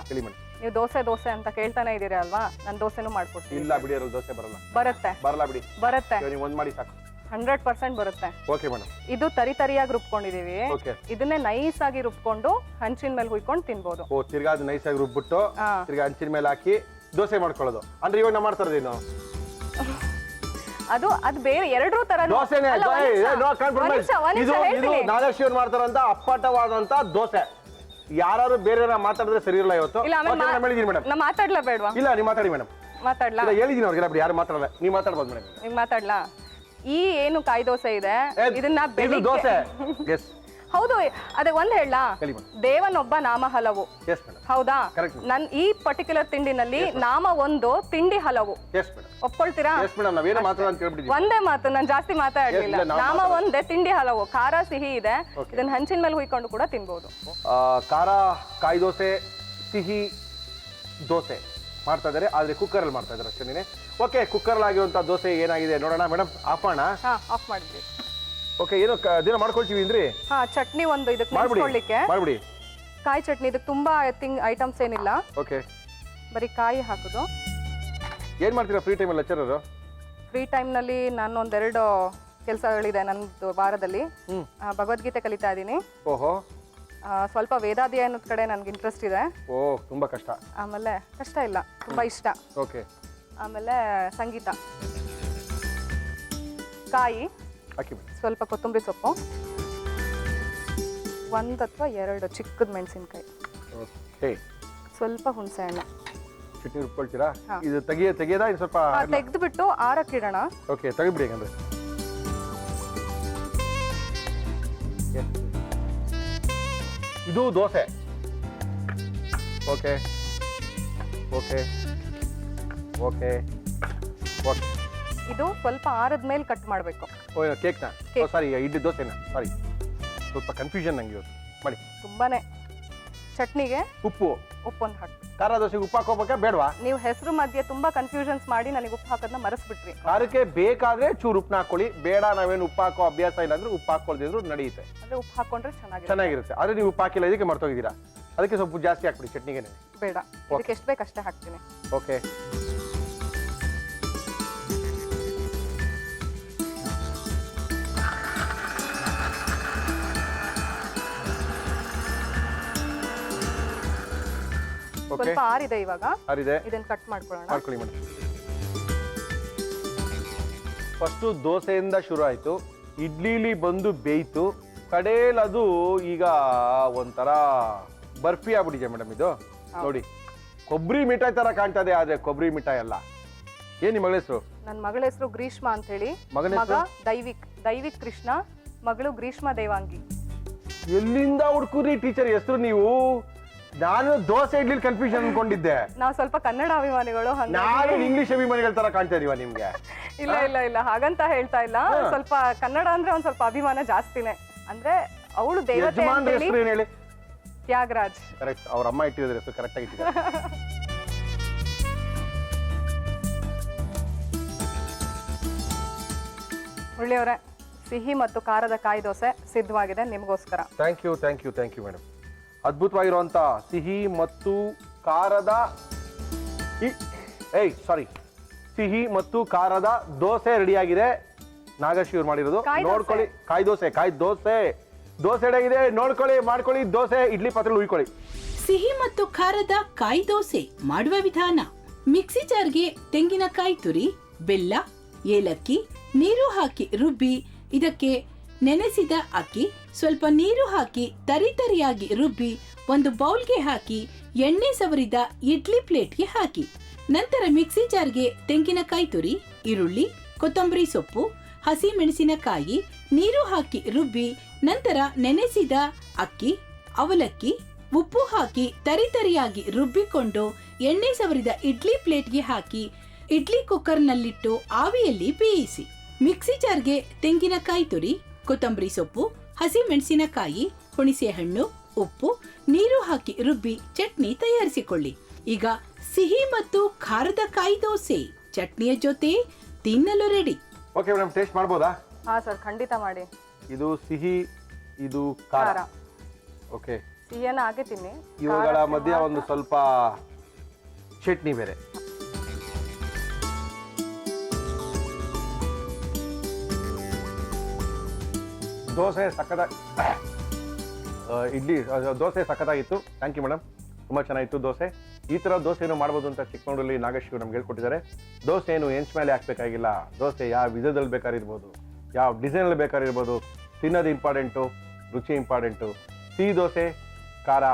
ನೀವು ದೋಸೆ ಅಂತ ಕೇಳ್ತಾನೆ ಇದೀರಿ ಅಲ್ವಾ? ನಾನು ದೋಸೆನೂ ಮಾಡ್ಕೊಡ್ತೀನಿ. ಇಲ್ಲ ಬಿಡಿ, ಅವ್ರಿಗೆ ದೋಸೆ ಬರಲ್ಲ. ಬರಲ್ಲ ಬಿಡಿ. ನೀವು ಒಂದ್ ಮಾಡಿ ಸಾಕು. 100% ಬರುತ್ತೆ. Okay madam. ಇದು ತರಿಯಾಗಿ ರುಬ್ಕೊಂಡಿದೀವಿ. ಇದನ್ನೇ ನೈಸ್ ಆಗಿ ರುಬ್ಕೊಂಡು ಹಂಚಿನ ಮೇಲೆ ಹುಯ್ಕೊಂಡು ತಿನ್ಬೋದು. ತಿರ್ಗಾ ಅದು ನೈಸ್ ಆಗಿ ರುಬ್ಬಿಟ್ಟು ತಿರ್ಗಾ ಹಂಚಿನ ಮೇಲೆ ಹಾಕಿ ದೋಸೆ ಮಾಡ್ಕೊಳ್ಳೋದು ಅಂದ್ರೆ ಇವಾಗ ನಾವು ಮಾಡ್ತಾ ಇರೋದೇನು ಅದು ಬೇರೆ ಎರಡೂ ತರ ದೋಸೆನೇ ಇದು ನಾಗೇಶ್ವರ್ ಮಾಡ್ತಾರಂತ ಅಪ್ಪಟವಾದಂತ ದೋಸೆ. ಯಾರು ಬೇರೆ ಮಾತಾಡಿದ್ರೆ ಸರಿ ಇರಲ್ಲ ಇವತ್ತು. ಮೇಡಮ್ ನಾ ಮಾತಾಡ್ಲಾ ಬೇಡವಾ? ಇಲ್ಲ ನೀವು ಮಾತಾಡಿ ಮೇಡಮ್. ಮಾತಾಡ್ಲಾ? ಹೇಳಿದೀನಿ ಅವ್ರಿಗೆ ಯಾರು ಮಾತಾಡಲ್ಲ, ನೀವು ಮಾತಾಡ್ಬೋದು ಮೇಡಮ್. ನಿಮ್ಗೆ ಮಾತಾಡ್ಲಾ? ಈ ಏನು ಕಾಯಿ ದೋಸೆ ಇದೆ ಇದನ್ನ ದೋಸೆ ಹೌದು, ಅದೇ ಒಂದ್ ಹೇಳಲಾ? ದೇವನೊಬ್ಬ ನಾಮ ಹಲವು. ಹೌದಾ? ನನ್ ಈ ಪರ್ಟಿಕ್ಯುಲರ್ ತಿಂಡಿನಲ್ಲಿ ನಾಮ ಒಂದು, ತಿಂಡಿ ಹಲವು. ಒಪ್ಕೊಳ್ತೀರಾ? ಒಂದೇ ಮಾತು, ನಾನು ಜಾಸ್ತಿ ಮಾತಾಡ್ಲಿಲ್ಲ. ನಾಮ ಒಂದೇ, ತಿಂಡಿ ಹಲವು. ಖಾರ ಸಿಹಿ ಇದೆ, ಇದನ್ನ ಹಂಚಿನ ಮೇಲೆ ಹುಯ್ಕೊಂಡು ಕೂಡ ತಿನ್ಬಹುದು. ಖಾರ ಕಾಯಿ ದೋಸೆ, ಸಿಹಿ ದೋಸೆ ಮಾಡ್ತಾ ಇದಾರೆ, ಆದ್ರೆ ಕುಕ್ಕರ್ ಅಲ್ಲಿ ಮಾಡ್ತಾ ಇದಾರೆ ಅಷ್ಟೇನೆ. ಓಕೆ, ಕುಕ್ಕರ್ ಆಗಿರುವಂತ ದೋಸೆ ಏನಾಗಿದೆ ನೋಡೋಣ ಮೇಡಮ್. ಆಫ್ ಮಾಡಿದ್ವಿ. ಓಕೆ, ಏನೋ ದಿನ ಮಾಡ್ಕೊಳ್ತೀವಿ ಅಂದ್ರೆ ಚಟ್ನಿ ಒಂದು ಇದಕ್ಕೆ ಮಾಡ್ಬಿಡಿ. ಕಾಯಿ ಚಟ್ನಿ ಇದಕ್ಕೆ ತುಂಬಾ ಐಟಮ್ಸ್ ಏನಿಲ್ಲ. ಓಕೆ, ಬರೀ ಕಾಯಿ ಹಾಕುದು. ಏನ್ ಮಾಡ್ತೀರಾ ಫ್ರೀ ಟೈಮ್ ಅಲ್ಲಿ ಲೆಕ್ಚರರ್? ಫ್ರೀ ಟೈಮ್ ನಲ್ಲಿ ನಾನು ಒಂದೆರಡು ಕೆಲಸಗಳಿದೆ ನಂದು ವಾರದಲ್ಲಿ. ಭಗವದ್ಗೀತೆ ಕಲಿತಾ ಇದ್ದೀನಿ. ಓಹೋ. ಸ್ವಲ್ಪ ವೇದಾಧ್ಯಯನದ ಕಡೆ ನನ್ಗೆ ಇಂಟ್ರೆಸ್ಟ್ ಇದೆ. ತುಂಬಾ ಕಷ್ಟ. ಆಮೇಲೆ ಕಷ್ಟ ಇಲ್ಲ, ತುಂಬಾ ಇಷ್ಟ. ಓಕೆ. ಆಮೇಲೆ ಸಂಗೀತ. ಕಾಯಿ, ಸ್ವಲ್ಪ ಕೊತ್ತಂಬರಿ ಸೊಪ್ಪು, 1 ಅಥವಾ 2 ಚಿಕ್ಕದ ಮೆಣಸಿನಕಾಯಿ, ಸ್ವಲ್ಪ ಹುಣಸೆ ಹಣ್ಣು. ಚಟ್ನಿ ರುಬ್ಕೊಳ್ತೀರಾ? ಇದು ತೆಗೆಯದಾ ಸ್ವಲ್ಪ ತೆಗೆದ್ಬಿಟ್ಟು ಆರಕ್ಕಿಡೋಣ. ಓಕೆ, ತೆಗಿಬಿಡಿ ಹಂಗಂದ್ರೆ. ಇದು dosa. Okay okay okay okay. ಇದು ಸ್ವಲ್ಪ ಆರದ ಮೇಲೆ ಕಟ್ ಮಾಡಬೇಕು. ಕೇಕ್ನ? ಸಾರಿ, ಇಡ್ಲಿ ದೋಸೆನ? ಸಾರಿ, ಸ್ವಲ್ಪ ಕನ್ಫ್ಯೂಷನ್ ನಂಗೆ ಇವತ್ತು. ಮಾಡಿ. ತುಂಬಾನೇ. ಚಟ್ನಿಗೆ ಉಪ್ಪು ಒಂದು ಹಾಕಿ. ಖಾರ ದೋಸೆಗೆ ಉಪ್ಪು ಹಾಕೋಬೇಕಾ ಬೇಡವಾ? ನೀವು ಹೆಸರು ಮಧ್ಯೆ ತುಂಬಾ ಕನ್ಫ್ಯೂಷನ್ಸ್ ಮಾಡಿ ನನಗೆ ಉಪ್ಪು ಹಾಕೋದನ್ನ ಮರೆಸ್ಬಿಟ್ರಿ. ಖಾರಕ್ಕೆ ಬೇಕಾದ್ರೆ ಚೂರು ಉಪ್ಪನ್ನ ಹಾಕೊಳ್ಳಿ, ಬೇಡ ನಾವೇನು ಉಪ್ಪು ಹಾಕೋ ಅಭ್ಯಾಸ ಇಲ್ಲ ಅಂದ್ರೆ ಉಪ್ಪು ಹಾಕೊಳ್ದಿದ್ರು ನಡೆಯುತ್ತೆ. ಅಂದ್ರೆ ಉಪ್ಪು ಹಾಕೊಂಡ್ರೆ ಚೆನ್ನಾಗಿರುತ್ತೆ. ಆದ್ರೆ ನೀವು ಉಪ್ಪು ಹಾಕಿಲ್ಲ, ಇದಕ್ಕೆ ಮರ್ತೋಗಿದ್ದೀರಾ. ಅದಕ್ಕೆ ಸ್ವಲ್ಪ ಜಾಸ್ತಿ ಹಾಕ್ಬಿಡಿ ಚಟ್ನಿಗೆ. ಬೇಡ, ಇದಕ್ಕೆ ಎಷ್ಟು ಬೇಕು ಅಷ್ಟೇ ಹಾಕ್ತೀನಿ. ಓಕೆ. ಸ್ವಲ್ಪ ಆರಿದೆ ಇವಾಗ. ಆರಿದೆ, ಇದನ್ನ ಕಟ್ ಮಾಡ್ಕೊಳ್ಳಿ ಮೇಡಮ್. ಫಸ್ಟ್ ದೋಸೆಯಿಂದ ಶುರು ಆಯ್ತು, ಇಡ್ಲಿಲಿ ಬಂದು ಬೇಯ್ತು, ಕಡೇಲ್ ಅದು ಈಗ ಒಂಥರ ಬರ್ಫಿ ಆಗ್ಬಿಟ್ಟಿದೆ ಮೇಡಮ್. ಇದು ನೋಡಿ, ಕೊಬ್ಬರಿ ಮಿಠಾಯಿ ತರ ಕಾಣ್ತದೆ, ಆದ್ರೆ ಕೊಬ್ಬರಿ ಮಿಠಾಯಿ ಅಲ್ಲ. ಏನ್ ನಿಮ್ಮ ಮಗಳ ಹೆಸರು? ನನ್ನ ಮಗಳ ಹೆಸರು ಗ್ರೀಷ್ಮ ಅಂತ ಹೇಳಿ. ಮಗ ದೈವಿಕ್ ಕೃಷ್ಣ, ಮಗಳು ಗ್ರೀಷ್ಮ ದೇವಾಂಗಿ. ಎಲ್ಲಿಂದ ಹುಡ್ಕುದ್ರಿ ಟೀಚರ್ ಹೆಸರು ನೀವು? ನಾನು ದೋಸೆ ಇಡ್ಲಿ ಕನ್ಫ್ಯೂಷನ್ ಅನ್ಕೊಂಡಿದ್ದೆ. ನಾವು ಸ್ವಲ್ಪ ಕನ್ನಡ ಅಭಿಮಾನಿಗಳು. ನಾನು ಇಂಗ್ಲಿಷ್ ಅಭಿಮಾನಿಗಳ ತರ ಕಾಣ್ತಾ ಇದೀವ ನಿಮ್ಗೆ? ಇಲ್ಲ ಇಲ್ಲ ಇಲ್ಲ, ಹಾಗಂತ ಹೇಳ್ತಾ ಇಲ್ಲ. ಸ್ವಲ್ಪ ಕನ್ನಡ ಅಂದ್ರೆ ಒಂದ್ ಸ್ವಲ್ಪ ಅಭಿಮಾನ ಜಾಸ್ತಿನೇ. ಅಂದ್ರೆ ಅವಳು ದೇವತೆ ಹೇಳಿ. ತ್ಯಾಗರಾಜ್. ಕರೆಕ್ಟ್, ಅವ್ರ ಅಮ್ಮ ಇಟ್ಟಿದ್ರೆ ಹೆಸರು ಕರೆಕ್ಟ್ ಆಗಿ ಇಟ್ಟಿದ್ದಾರೆ. ಒಳ್ಳೆಯವರೇ, ಸಿಹಿ ಮತ್ತು ಖಾರದ ಕಾಯಿ ದೋಸೆ ಸಿದ್ಧವಾಗಿದೆ ನಿಮಗೋಸ್ಕರ. Thank you madam. ಅದ್ಭುತವಾಗಿರುವಂತ ಸಿಹಿ ಮತ್ತು ಖಾರದ ಸಿಹಿ ಮತ್ತು ಖಾರದ ದೋಸೆ ರೆಡಿಯಾಗಿದೆ. ನಾಗೇಶ್ ಇವ್ರು ಮಾಡಿರೋದು. ನೋಡ್ಕೊಳ್ಳಿ, ಕಾಯಿ ದೋಸೆ ರೆಡಿಯಾಗಿದೆ. ನೋಡ್ಕೊಳ್ಳಿ, ಮಾಡ್ಕೊಳ್ಳಿ. ದೋಸೆ ಇಡ್ಲಿ ಪಾತ್ರೆಯಲ್ಲಿ ಉಯ್ಕೊಳ್ಳಿ. ಸಿಹಿ ಮತ್ತು ಖಾರದ ಕಾಯಿ ದೋಸೆ ಮಾಡುವ ವಿಧಾನ: ಮಿಕ್ಸಿ ಜಾರ್ಗೆ ತೆಂಗಿನಕಾಯಿ ತುರಿ, ಬೆಲ್ಲ, ಏಲಕ್ಕಿ, ನೀರು ಹಾಕಿ ರುಬ್ಬಿ, ಇದಕ್ಕೆ ನೆನೆಸಿದ ಅಕ್ಕಿ, ಸ್ವಲ್ಪ ನೀರು ಹಾಕಿ ತರಿತರಿಯಾಗಿ ರುಬ್ಬಿ ಒಂದು ಬೌಲ್ಗೆ ಹಾಕಿ ಎಣ್ಣೆ ಸವರಿದ ಇಡ್ಲಿ ಪ್ಲೇಟ್ಗೆ ಹಾಕಿ. ನಂತರ ಮಿಕ್ಸಿ ಜಾರ್ಗೆ ತೆಂಗಿನಕಾಯಿ ತುರಿ, ಈರುಳ್ಳಿ, ಕೊತ್ತಂಬರಿ ಸೊಪ್ಪು, ಹಸಿ ಮೆಣಸಿನಕಾಯಿ, ನೀರು ಹಾಕಿ ರುಬ್ಬಿ, ನಂತರ ನೆನೆಸಿದ ಅಕ್ಕಿ, ಅವಲಕ್ಕಿ, ಉಪ್ಪು ಹಾಕಿ ತರಿತರಿಯಾಗಿ ರುಬ್ಬಿಕೊಂಡು ಎಣ್ಣೆ ಸವರಿದ ಇಡ್ಲಿ ಪ್ಲೇಟ್ಗೆ ಹಾಕಿ ಇಡ್ಲಿ ಕುಕ್ಕರ್ನಲ್ಲಿಟ್ಟು ಆವಿಯಲ್ಲಿ ಬೇಯಿಸಿ. ಮಿಕ್ಸಿ ಜಾರ್ಗೆ ತೆಂಗಿನಕಾಯಿ ತುರಿ, ಕೊತ್ತಂಬರಿ ಸೊಪ್ಪು, ಹಸಿ ಮೆಣಸಿನಕಾಯಿ, ಹುಣಸೆ ಹಣ್ಣು, ಉಪ್ಪು, ನೀರು ಹಾಕಿ ರುಬ್ಬಿ ಚಟ್ನಿ ತಯಾರಿಸಿಕೊಳ್ಳಿ. ಈಗ ಸಿಹಿ ಮತ್ತು ಖಾರದ ಕಾಯಿ ದೋಸೆ ಚಟ್ನಿಯ ಜೊತೆ ತಿನ್ನಲು ರೆಡಿ. ಓಕೆ ಮೇಡಮ್, ಟೇಸ್ಟ್ ಮಾಡಬಹುದಾ? ಹಾ ಸರ್, ಖಂಡಿತ ಮಾಡಿ. ಇದು ಸಿಹಿ, ಇದು ಖಾರ. ಓಕೆ, ಸಿಹಿಯನ್ನ ಹಾಗೆ ತಿನ್ನಿ. ಇವುಗಳ ಮಧ್ಯ ಒಂದು ಸ್ವಲ್ಪ ಚಟ್ನಿ ಬೇರೆ. ದೋಸೆ ಸಕ್ಕತ್ತಾಗಿತ್ತು. ಥ್ಯಾಂಕ್ ಯು ಮೇಡಮ್, ತುಂಬ ಚೆನ್ನಾಗಿತ್ತು ದೋಸೆ. ಈ ಥರ ದೋಸೆಯನ್ನು ಮಾಡ್ಬೋದು ಅಂತ ಚಿಕ್ಕಮಗಳೂರಲ್ಲಿ ನಾಗೇಶ್ವರು ನಮ್ಗೆ ಹೇಳ್ಕೊಟ್ಟಿದ್ದಾರೆ. ದೋಸೆ ಏನು ಹೆಂಚ್ ಮೇಲೆ ಹಾಕ್ಬೇಕಾಗಿಲ್ಲ, ದೋಸೆ ಯಾವ ವಿಧದಲ್ಲಿ ಬೇಕಾರಿರ್ಬೋದು, ಯಾವ ಡಿಸೈನಲ್ಲಿ ಬೇಕಾರಿರ್ಬೋದು. ತಿನ್ನೋದು ಇಂಪಾರ್ಟೆಂಟು, ರುಚಿ ಇಂಪಾರ್ಟೆಂಟು. ಸಿಹಿ ದೋಸೆ, ಖಾರ.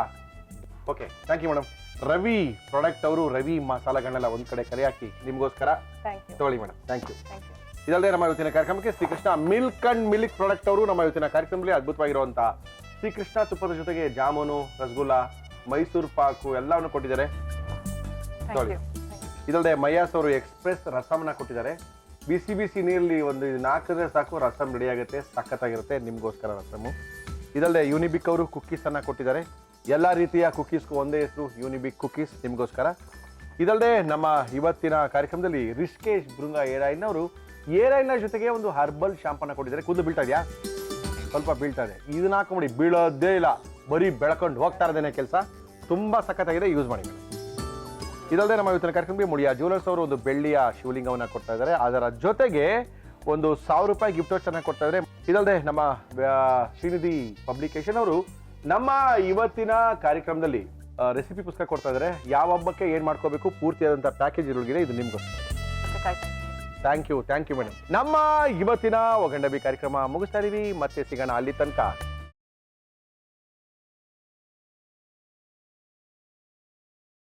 Okay, thank you madam. Ravi product ಅವರು ರವಿ ಮಸಾಲೆಗಳನ್ನೆಲ್ಲ ಒಂದು ಕಡೆ ಕಲೆ ಹಾಕಿ ನಿಮಗೋಸ್ಕರ ಥ್ಯಾಂಕ್ ಯು ತಗೊಳ್ಳಿ madam. Thank you. Thank you. ಇದಲ್ಲದೆ ನಮ್ಮ ಇವತ್ತಿನ ಕಾರ್ಯಕ್ರಮಕ್ಕೆ Srikrishna milk and milk product ಅವರು ನಮ್ಮ ಇವತ್ತಿನ ಕಾರ್ಯಕ್ರಮದಲ್ಲಿ ಅದ್ಭುತವಾಗಿರುವಂಥ ಶ್ರೀಕೃಷ್ಣ ತುಪ್ಪದ ಜೊತೆಗೆ ಜಾಮೂನು, ರಸಗುಲ್ಲ, ಮೈಸೂರು ಪಾಕು ಎಲ್ಲವನ್ನು ಕೊಟ್ಟಿದ್ದಾರೆ. Thank you. ಇದಲ್ಲದೆ ಮಯ್ಯಾಸ್ ಅವರು ಎಕ್ಸ್ಪ್ರೆಸ್ ರಸಮ್ನ ಕೊಟ್ಟಿದ್ದಾರೆ. ಬಿಸಿ ಬಿಸಿ ನೀರಲ್ಲಿ ಒಂದು 4 ಹಾಕಿದ್ರೆ ಸಾಕು, ರಸಮ್ ರೆಡಿ ಆಗುತ್ತೆ, ಸಖತ್ತಾಗಿರುತ್ತೆ. ನಿಮಗೋಸ್ಕರ ರಸಮು. ಇದಲ್ಲದೆ ಯೂನಿಬಿಕ್ ಅವರು ಕುಕ್ಕೀಸ್ ಅನ್ನ ಕೊಟ್ಟಿದ್ದಾರೆ. ಎಲ್ಲ ರೀತಿಯ ಕುಕ್ಕೀಸ್ಗೂ ಒಂದೇ ಹೆಸರು, ಯೂನಿಬಿಕ್ ಕುಕ್ಕೀಸ್, ನಿಮಗೋಸ್ಕರ. ಇದಲ್ಲದೆ ನಮ್ಮ ಇವತ್ತಿನ ಕಾರ್ಯಕ್ರಮದಲ್ಲಿ ರಿಷಿಕೇಶ್ ಭೃಂಗ ಏರ್ ಆಯಿಲ್ ಅವರು ಏರ್ ಆಯಿಲ್ನ ಜೊತೆಗೆ ಒಂದು ಹರ್ಬಲ್ ಶಾಂಪನ್ನ ಕೊಟ್ಟಿದ್ದಾರೆ. ಕೂದಲು ಬೀಳ್ತಾ ಇದೆಯಾ? ಸ್ವಲ್ಪ ಬೀಳ್ತಾ ಇದೆ. ಇದನ್ನ ಹಾಕೊಂಬಿಡಿ, ಬೀಳೋದೇ ಇಲ್ಲ, ಬರೀ ಬೆಳ್ಕೊಂಡು ಹೋಗ್ತಾ ಇರೋದೇನೆ ಕೆಲಸ. ತುಂಬಾ ಸಖತ್ತಾಗಿದೆ, ಯೂಸ್ ಮಾಡಿ. ಇದಲ್ಲದೆ ನಮ್ಮ ಇವತ್ತಿನ ಕಾರ್ಯಕ್ರಮಕ್ಕೆ ಮುಡಿಯಾ ಜ್ಯುವೆಲರ್ಸ್ ಅವರು ಒಂದು ಬೆಳ್ಳಿಯ ಶಿವಲಿಂಗವನ್ನು ಕೊಡ್ತಾ ಇದ್ದಾರೆ. ಅದರ ಜೊತೆಗೆ ಒಂದು 1000 ರೂಪಾಯಿ ಗಿಫ್ಟ್ ವೋಚರ್ನ ಕೊಡ್ತಾ ಇದ್ದಾರೆ. ಇದಲ್ಲದೆ ನಮ್ಮ ಶ್ರೀನಿಧಿ ಪಬ್ಲಿಕೇಶನ್ ಅವರು ನಮ್ಮ ಇವತ್ತಿನ ಕಾರ್ಯಕ್ರಮದಲ್ಲಿ ರೆಸಿಪಿ ಪುಸ್ತಕ ಕೊಡ್ತಾ ಇದ್ದಾರೆ. ಯಾವ ಹಬ್ಬಕ್ಕೆ ಏನು ಮಾಡ್ಕೋಬೇಕು ಪೂರ್ತಿಯಾದಂಥ ಪ್ಯಾಕೇಜ್ ಇರೋಗಿದೆ, ಇದು ನಿಮ್ಗೋಸ್ಕರ. Thank you madam. ನಮ್ಮ ಇವತ್ತಿನ ಒಗಂಡಬಿ ಕಾರ್ಯಕ್ರಮ ಮುಗಿಸ್ತಾ ಇದೀವಿ. ಮತ್ತೆ ಸಿಗೋಣ, ಅಲ್ಲಿ ತನಕ